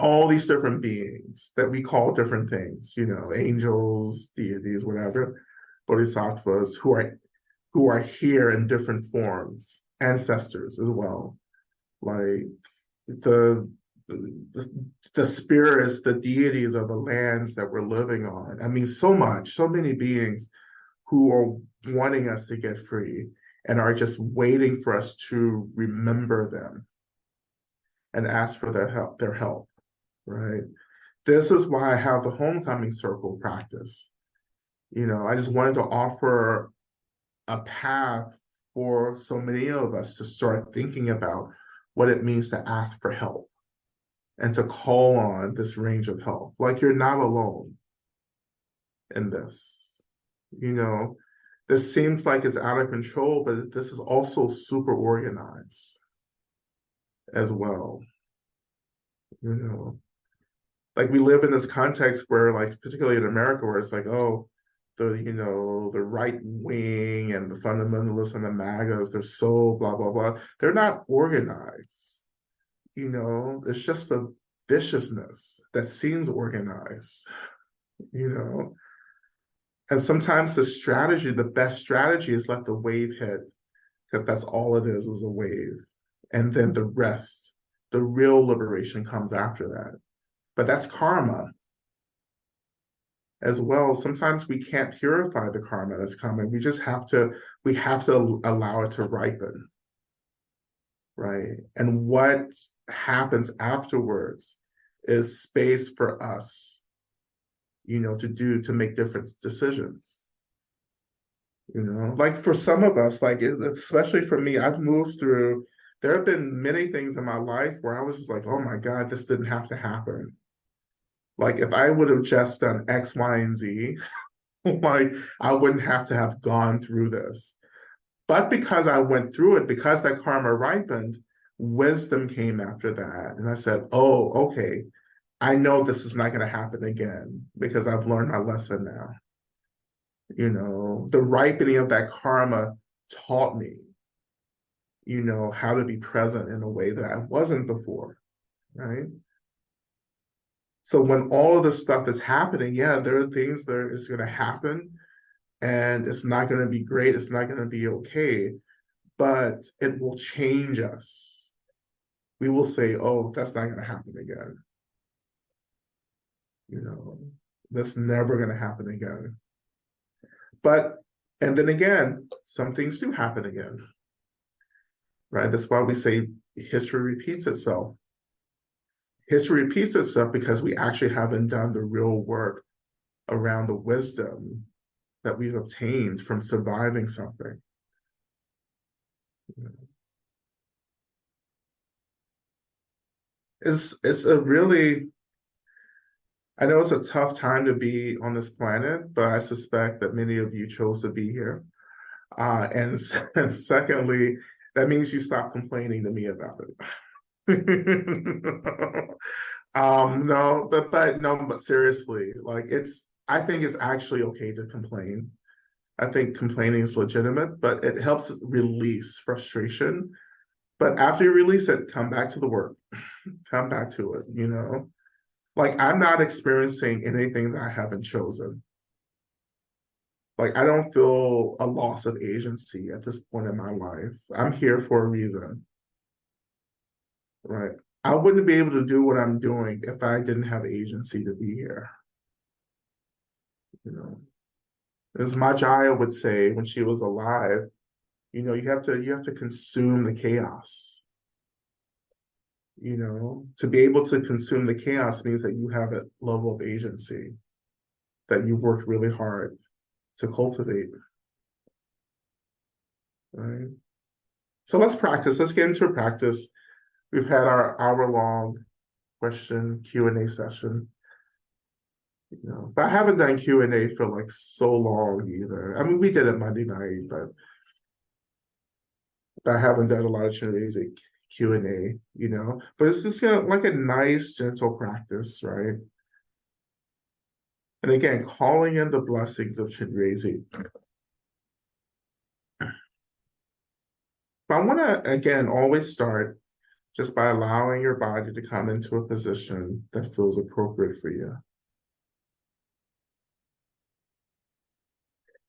All these different beings that we call different things, angels, deities, whatever, bodhisattvas, who are here in different forms, ancestors as well. Like the the spirits, the deities of the lands that we're living on. I mean, so many beings who are wanting us to get free and are just waiting for us to remember them and ask for their help, right? This is why I have the homecoming circle practice. I just wanted to offer a path for so many of us to start thinking about what it means to ask for help and to call on this range of help. Like, you're not alone in this. This seems like it's out of control, but this is also super organized as well. Like, we live in this context where, like, particularly in America, where it's like, oh, the right wing and the fundamentalists and the MAGAs, they're so blah, blah, blah. They're not organized. It's just a viciousness that seems organized, And sometimes the best strategy is let the wave hit, because that's all it is a wave. And then the rest, the real liberation comes after that. But that's karma as well. Sometimes we can't purify the karma that's coming. We have to allow it to ripen, right? And what happens afterwards is space for us, to make different decisions. Like, for some of us, like, especially for me, there have been many things in my life where I was just like, oh my God, this didn't have to happen. Like, if I would have just done X, Y, and Z, like, I wouldn't have to have gone through this. But because I went through it, because that karma ripened, wisdom came after that. And I said, oh, okay, I know this is not going to happen again because I've learned my lesson now. The ripening of that karma taught me, how to be present in a way that I wasn't before, right? So when all of this stuff is happening, yeah, there are things that is going to happen, and it's not going to be great. It's not going to be okay, but it will change us. We will say, oh, that's not going to happen again. That's never going to happen again. And then again, some things do happen again, right? That's why we say history repeats itself. History repeats itself because we actually haven't done the real work around the wisdom that we've obtained from surviving something. It's a really, I know it's a tough time to be on this planet, but I suspect that many of you chose to be here. And secondly, that means you stop complaining to me about it. No, but seriously, like, I think it's actually okay to complain. I think complaining is legitimate, but it helps release frustration. But after you release it, come back to the work, come back to it, Like, I'm not experiencing anything that I haven't chosen. Like, I don't feel a loss of agency at this point in my life. I'm here for a reason, right? I wouldn't be able to do what I'm doing if I didn't have agency to be here. As my Jaya would say when she was alive, you have to consume the chaos. To be able to consume the chaos means that you have a level of agency that you've worked really hard to cultivate. Right? So let's practice. Let's get into a practice. We've had our hour-long question Q&A session. But I haven't done Q&A for like so long either. I mean, we did it Monday night, but I haven't done a lot of Chenrezig Q&A, But it's just like a nice, gentle practice, right? And again, calling in the blessings of Chenrezig. But I want to, again, always start just by allowing your body to come into a position that feels appropriate for you.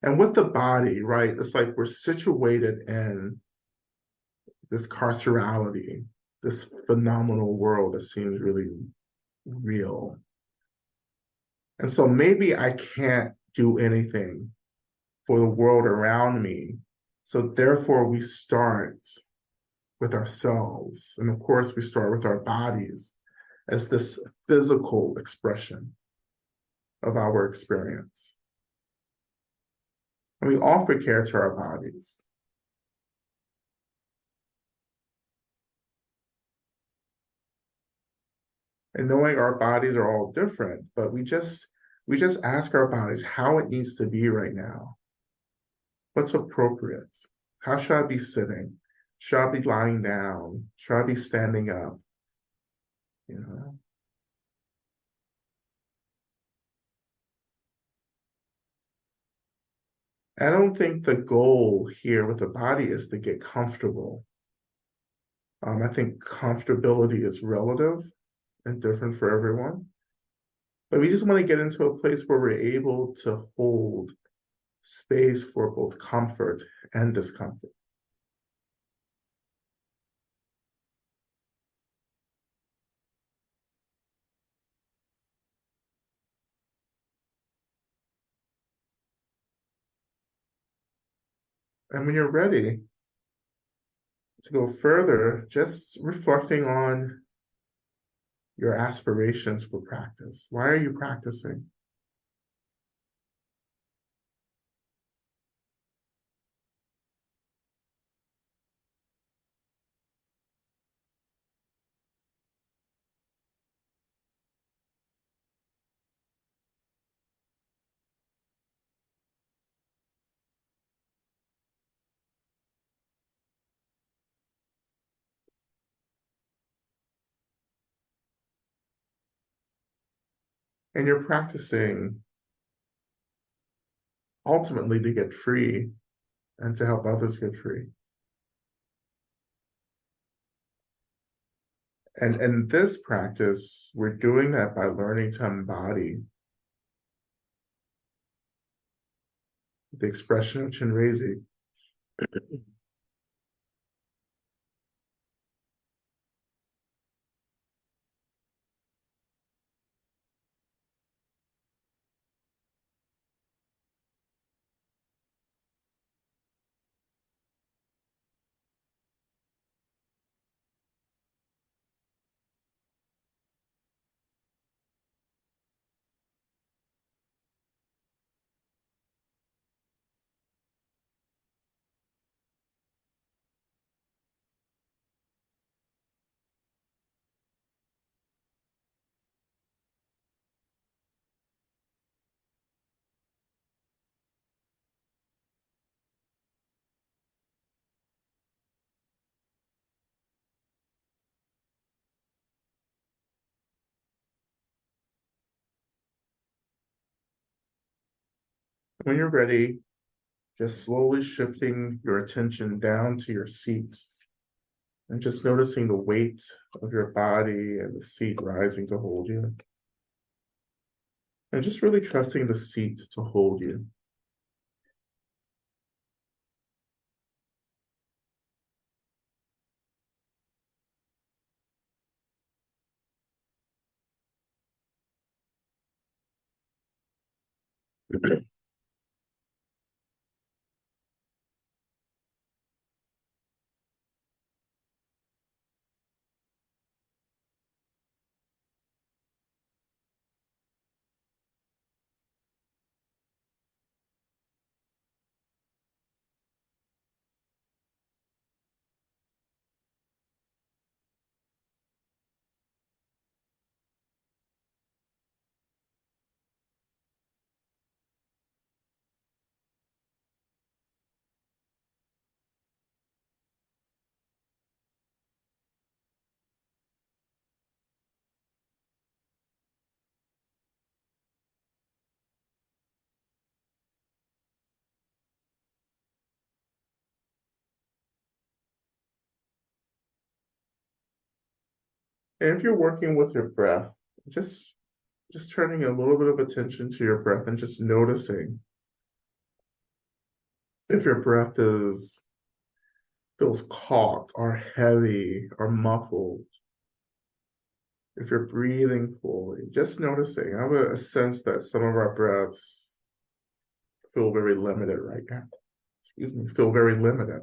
And with the body, right, it's like we're situated in this carcerality, this phenomenal world that seems really real. And so maybe I can't do anything for the world around me. So therefore we start with ourselves. And of course we start with our bodies as this physical expression of our experience. And we offer care to our bodies. And knowing our bodies are all different, but we just ask our bodies how it needs to be right now. What's appropriate? How should I be sitting? Should I be lying down? Should I be standing up? You know? I don't think the goal here with the body is to get comfortable. I think comfortability is relative and different for everyone. But we just want to get into a place where we're able to hold space for both comfort and discomfort. And when you're ready to go further, just reflecting on your aspirations for practice. Why are you practicing? And you're practicing ultimately to get free and to help others get free. And in this practice, we're doing that by learning to embody the expression of Chenrezig. When you're ready, just slowly shifting your attention down to your seat and just noticing the weight of your body and the seat rising to hold you. And just really trusting the seat to hold you. And if you're working with your breath, just turning a little bit of attention to your breath and just noticing if your breath is feels caught or heavy or muffled. If you're breathing fully, just noticing. I have a sense that some of our breaths feel very limited right now. Excuse me, feel very limited.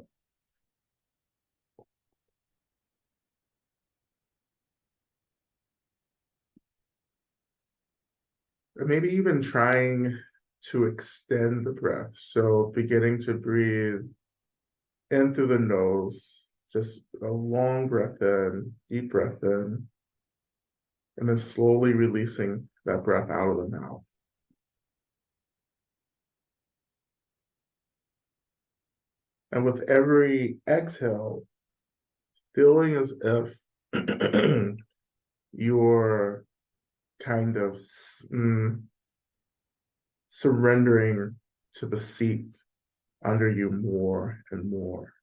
And maybe even trying to extend the breath. So beginning to breathe in through the nose, just a long breath in, deep breath in, and then slowly releasing that breath out of the mouth. And with every exhale, feeling as if you're kind of surrendering to the seat under you more and more.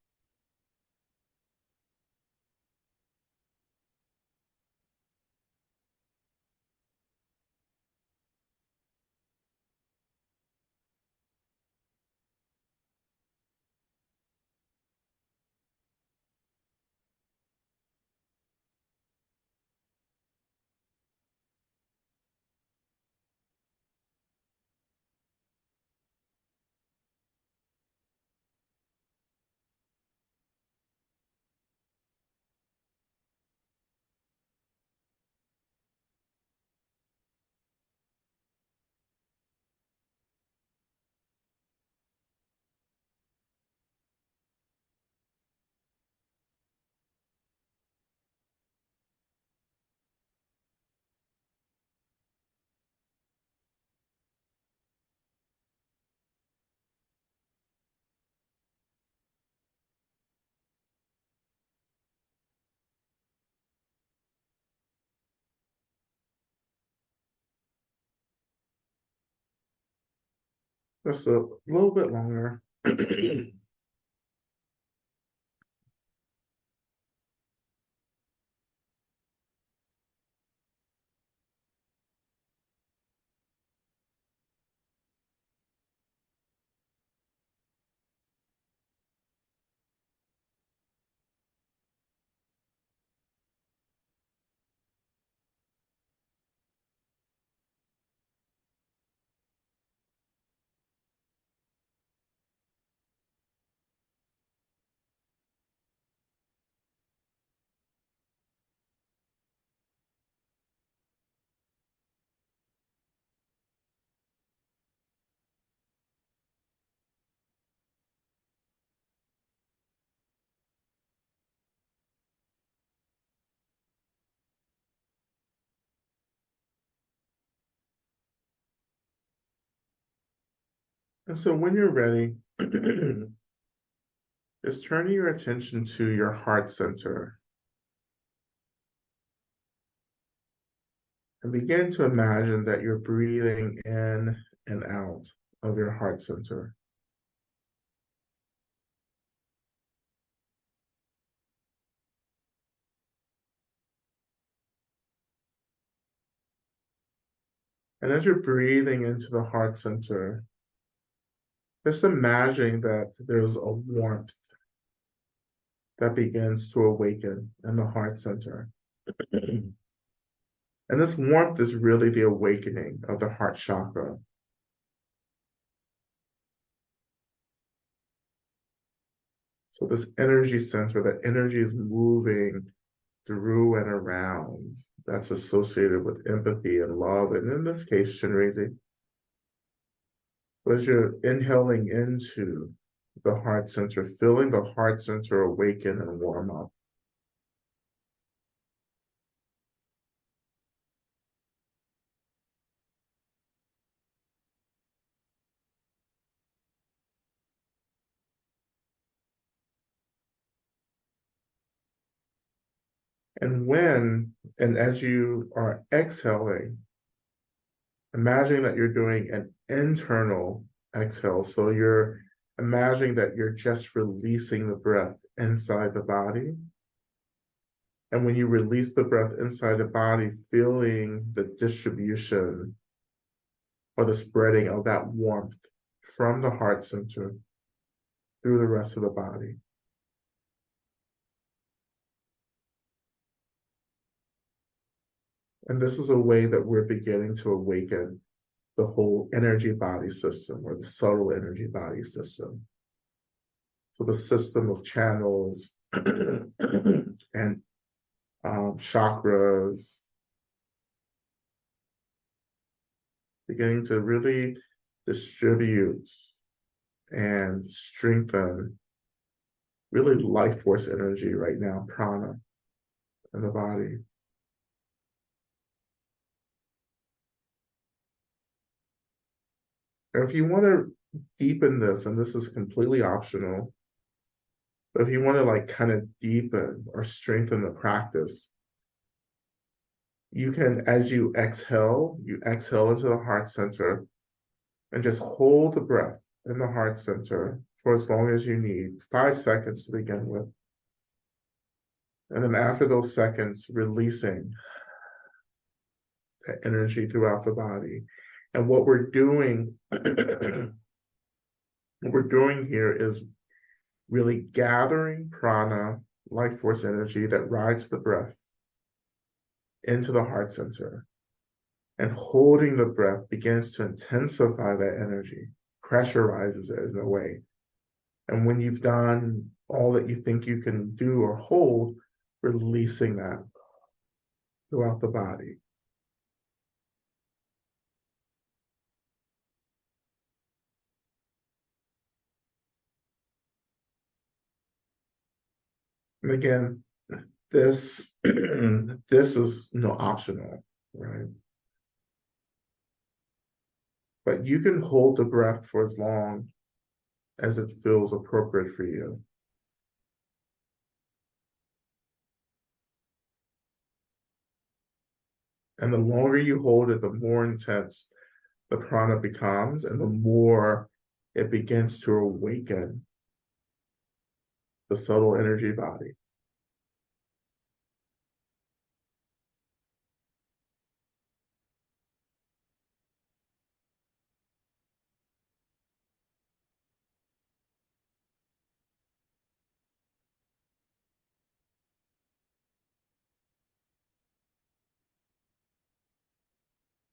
Just a little bit longer. And so when you're ready, just turning your attention to your heart center and begin to imagine that you're breathing in and out of your heart center. And as you're breathing into the heart center, just imagining that there's a warmth that begins to awaken in the heart center. And this warmth is really the awakening of the heart chakra. So this energy center, that energy is moving through and around. That's associated with empathy and love, and in this case, Chenrezig. As you're inhaling into the heart center, feeling the heart center awaken and warm up. And as you are exhaling, imagining that you're doing an internal exhale. So you're imagining that you're just releasing the breath inside the body. And when you release the breath inside the body, feeling the distribution or the spreading of that warmth from the heart center through the rest of the body. And this is a way that we're beginning to awaken the whole energy body system, or the subtle energy body system. So the system of channels and chakras, beginning to really distribute and strengthen really life force energy right now, prana, in the body. And if you want to deepen this, and this is completely optional, but if you want to like kind of deepen or strengthen the practice, you can, as you exhale into the heart center and just hold the breath in the heart center for as long as you need, 5 seconds to begin with. And then after those seconds, releasing that energy throughout the body. And what we're doing, here is really gathering prana, life force energy that rides the breath into the heart center. And holding the breath begins to intensify that energy, pressurizes it in a way. And when you've done all that you think you can do or hold, releasing that throughout the body. And again, this this is optional, right? But you can hold the breath for as long as it feels appropriate for you. And the longer you hold it, the more intense the prana becomes, and the more it begins to awaken the subtle energy body.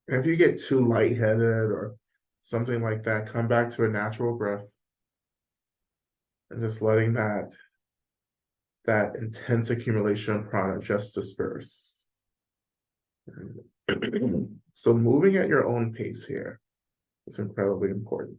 And if you get too lightheaded or something like that, come back to a natural breath and just letting that intense accumulation of prana just disperse. So moving at your own pace here is incredibly important.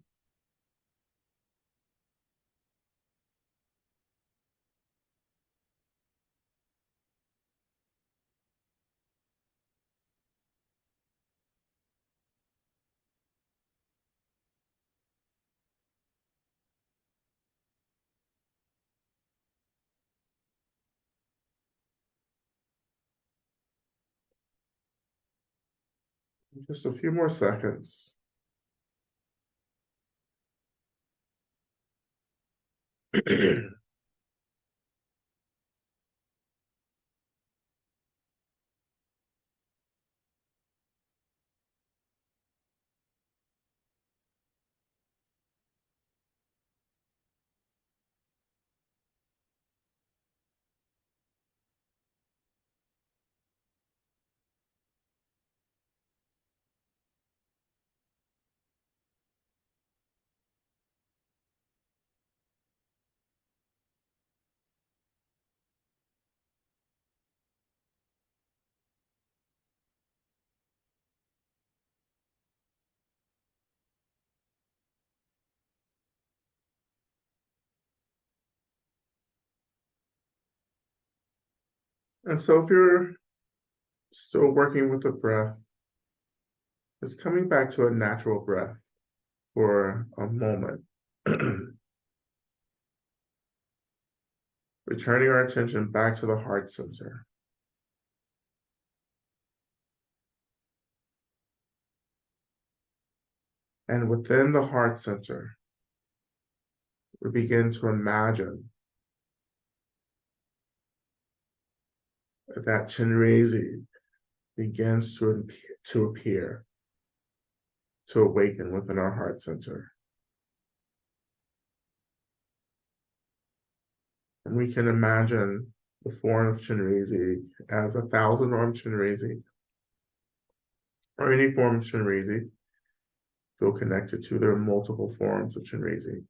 Just a few more seconds. And so if you're still working with the breath, it's coming back to a natural breath for a moment. Returning our attention back to the heart center. And within the heart center, we begin to imagine that Chenrezig begins to appear, to awaken within our heart center. And we can imagine the form of Chenrezig as a 1,000-armed Chenrezig or any form of Chenrezig, feel connected to. There are multiple forms of Chenrezig.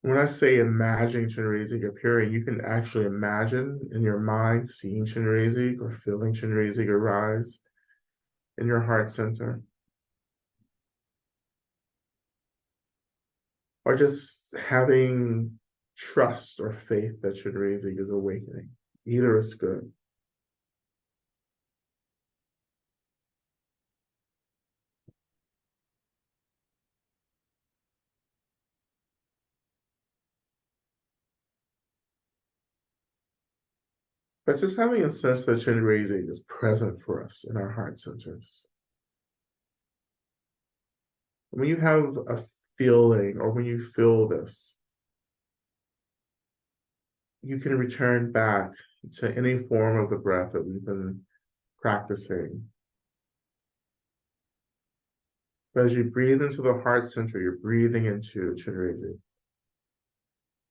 When I say imagine Chenrezig appearing, you can actually imagine in your mind seeing Chenrezig or feeling Chenrezig arise in your heart center. Or just having trust or faith that Chenrezig is awakening. Either is good. But just having a sense that Chenrezig is present for us in our heart centers. When you have a feeling or when you feel this, you can return back to any form of the breath that we've been practicing. But as you breathe into the heart center, you're breathing into Chenrezig,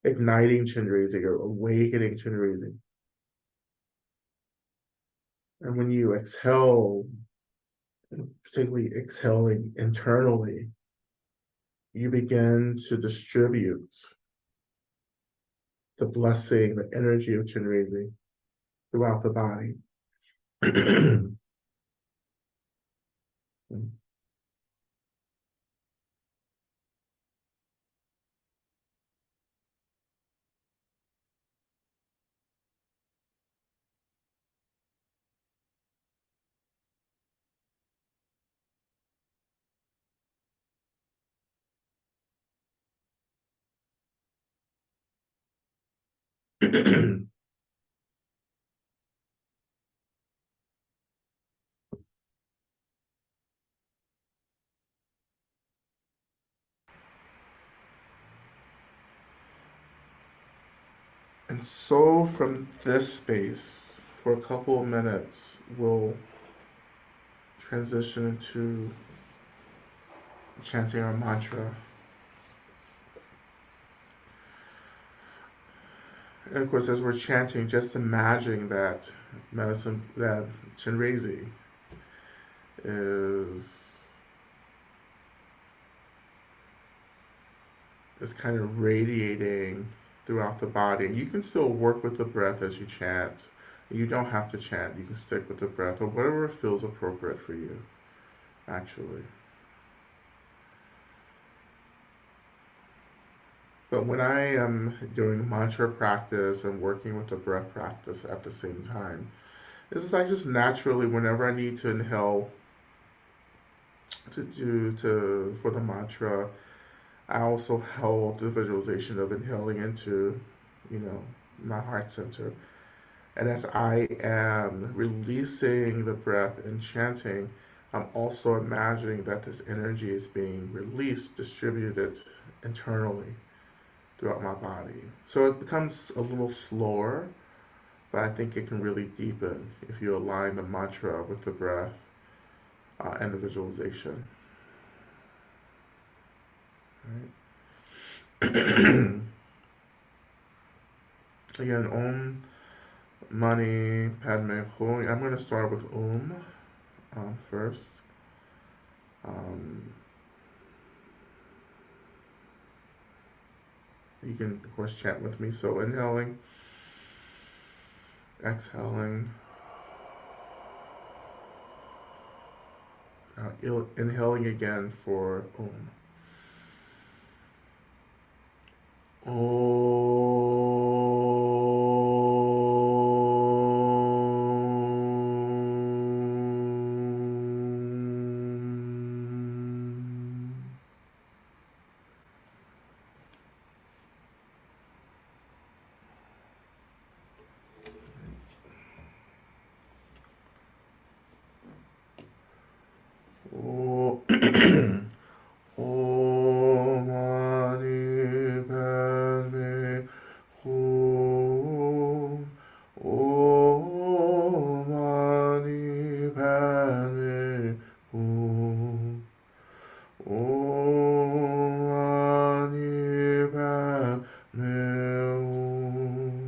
igniting Chenrezig or awakening Chenrezig. And when you exhale, particularly exhaling internally, you begin to distribute the blessing, the energy of Chenrezig throughout the body. And so from this space, for a couple of minutes, we'll transition into chanting our mantra. And of course, as we're chanting, just imagining that medicine, that Chenrezig is kind of radiating throughout the body. You can still work with the breath as you chant. You don't have to chant. You can stick with the breath or whatever feels appropriate for you, actually. But when I am doing mantra practice and working with the breath practice at the same time, this is I just naturally, whenever I need to inhale for the mantra, I also held the visualization of inhaling into, my heart center. And as I am releasing the breath and chanting, I'm also imagining that this energy is being released, distributed internally throughout my body. So it becomes a little slower, but I think it can really deepen if you align the mantra with the breath and the visualization. Right? Again, Om Mani Padme Hum. I'm going to start with first. You can, of course, chant with me. So inhaling, exhaling. Now inhaling again for Om. Om Mani Padme Hum. Om Mani Padme Hum. Om Mani Padme Hum.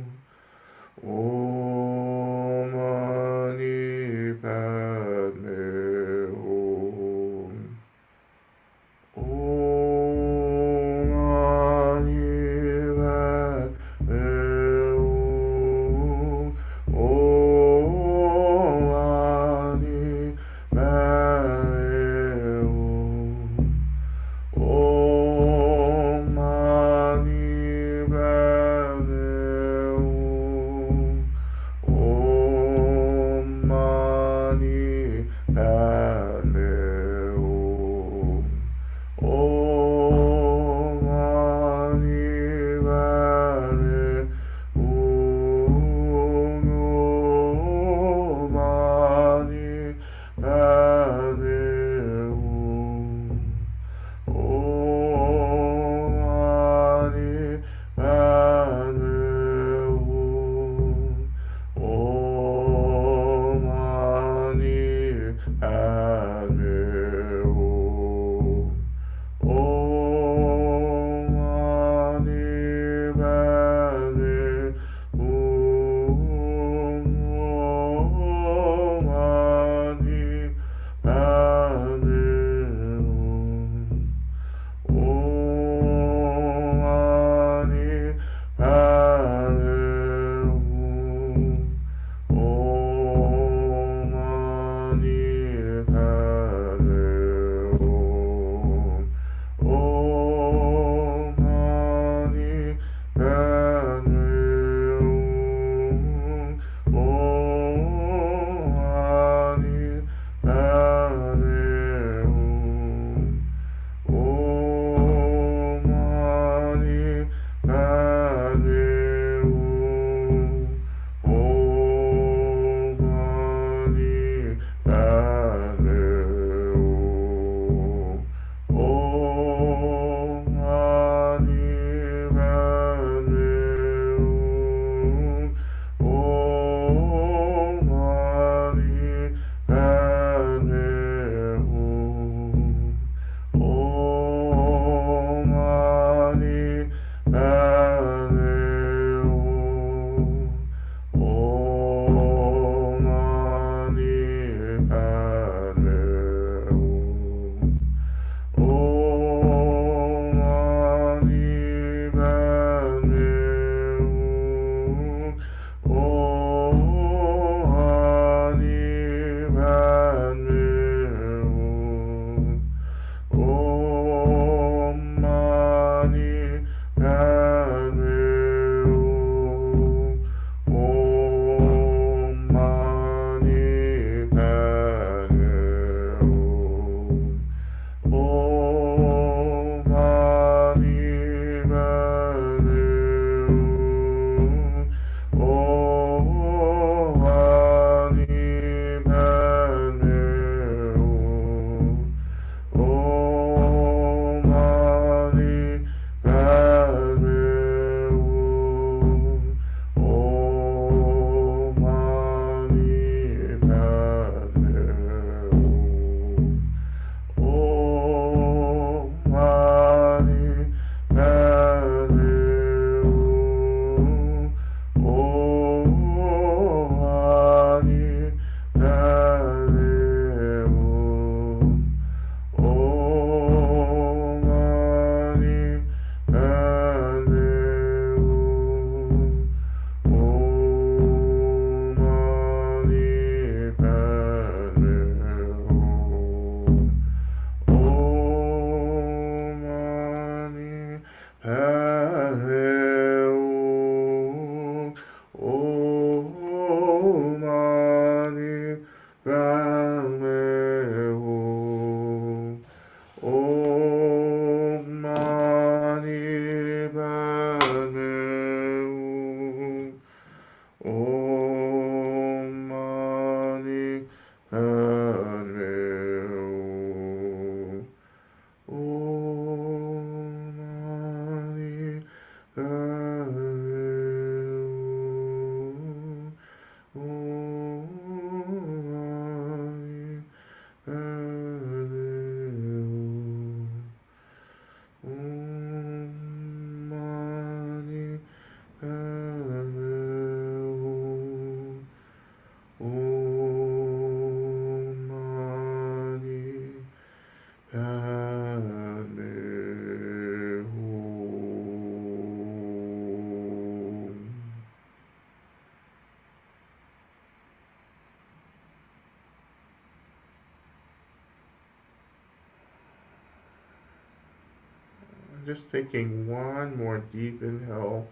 Just taking one more deep inhale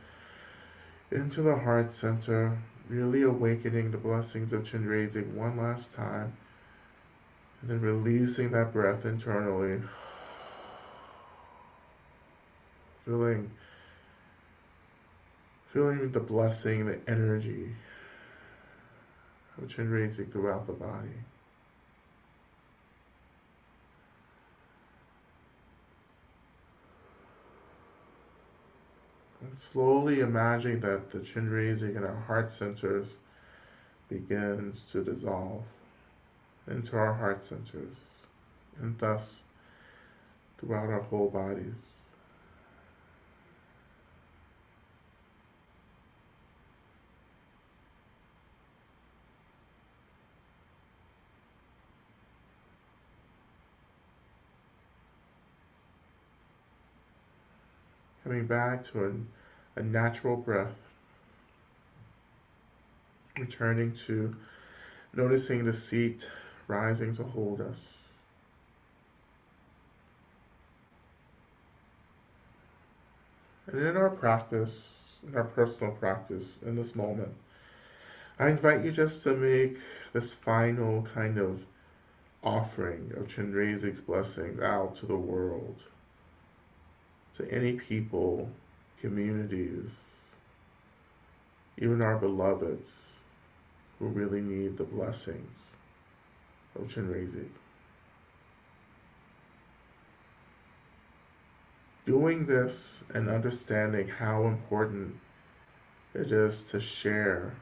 into the heart center, really awakening the blessings of Chenrezig one last time, and then releasing that breath internally, feeling the blessing, the energy of Chenrezig throughout the body. And slowly imagining that the Chenrezig in our heart centers begins to dissolve into our heart centers, and thus throughout our whole bodies. Coming back to a natural breath, returning to noticing the seat rising to hold us. And in our practice, in our personal practice, in this moment, I invite you just to make this final kind of offering of Chenrezig's blessings out to the world, to any people, communities, even our beloveds who really need the blessings of Chenrezig. Doing this and understanding how important it is to share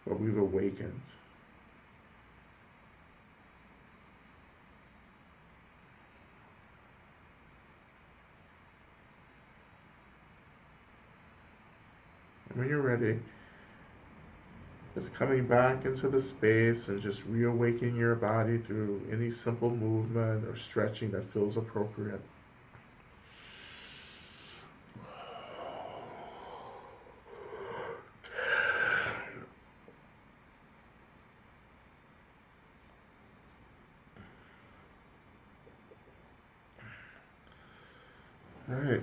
what we've awakened. And when you're ready, just coming back into the space and just reawakening your body through any simple movement or stretching that feels appropriate. All right.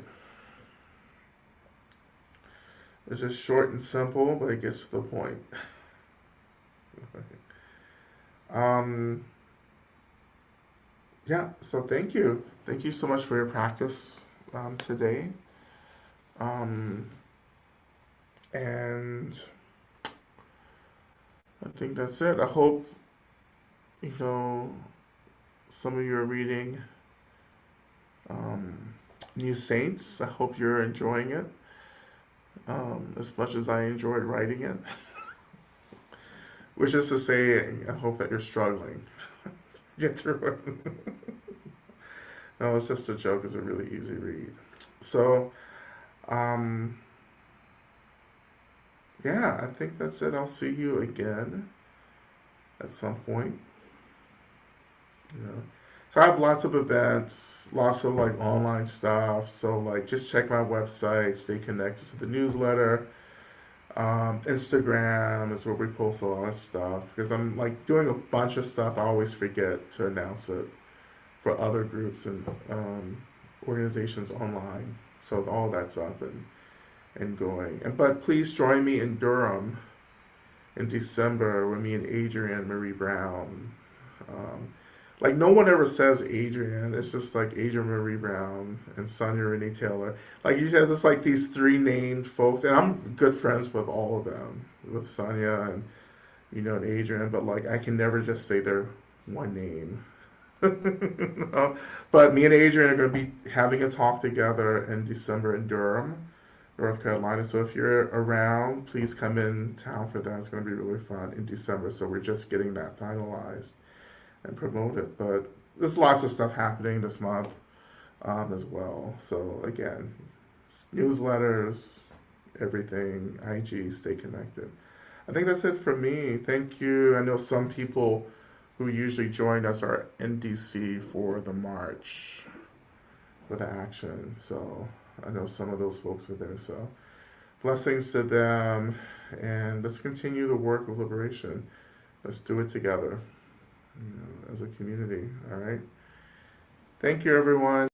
It's just short and simple, but it gets to the point. Yeah, so thank you. Thank you so much for your practice today. And I think that's it. I hope, some of you are reading New Saints. I hope you're enjoying it as much as I enjoyed writing it. Which is to say, I hope that you're struggling to get through it. No, it's just a joke. It's a really easy read. So, yeah, I think that's it. I'll see you again at some point. So I have lots of events, lots of like online stuff. So like just check my website, stay connected to the newsletter. Instagram is where we post a lot of stuff because I'm like doing a bunch of stuff. I always forget to announce it for other groups and organizations online. So all that's up and going. But please join me in Durham in December with me and Adrienne Marie Brown. Like no one ever says Adrienne. It's just like Adrienne Marie Brown and Sonia Renee Taylor. Like you have just like these three named folks, and I'm good friends with all of them, with Sonia and and Adrienne. But like I can never just say their one name. No. But me and Adrienne are going to be having a talk together in December in Durham, North Carolina. So if you're around, please come in town for that. It's going to be really fun in December. So we're just getting that finalized and promote it. But there's lots of stuff happening this month as well. So again, newsletters, everything, IG, stay connected. I think that's it for me. Thank you. I know some people who usually join us are in DC for the march, for the action. So I know some of those folks are there. So blessings to them. And let's continue the work of liberation. Let's do it together. As a community. All right. Thank you, everyone.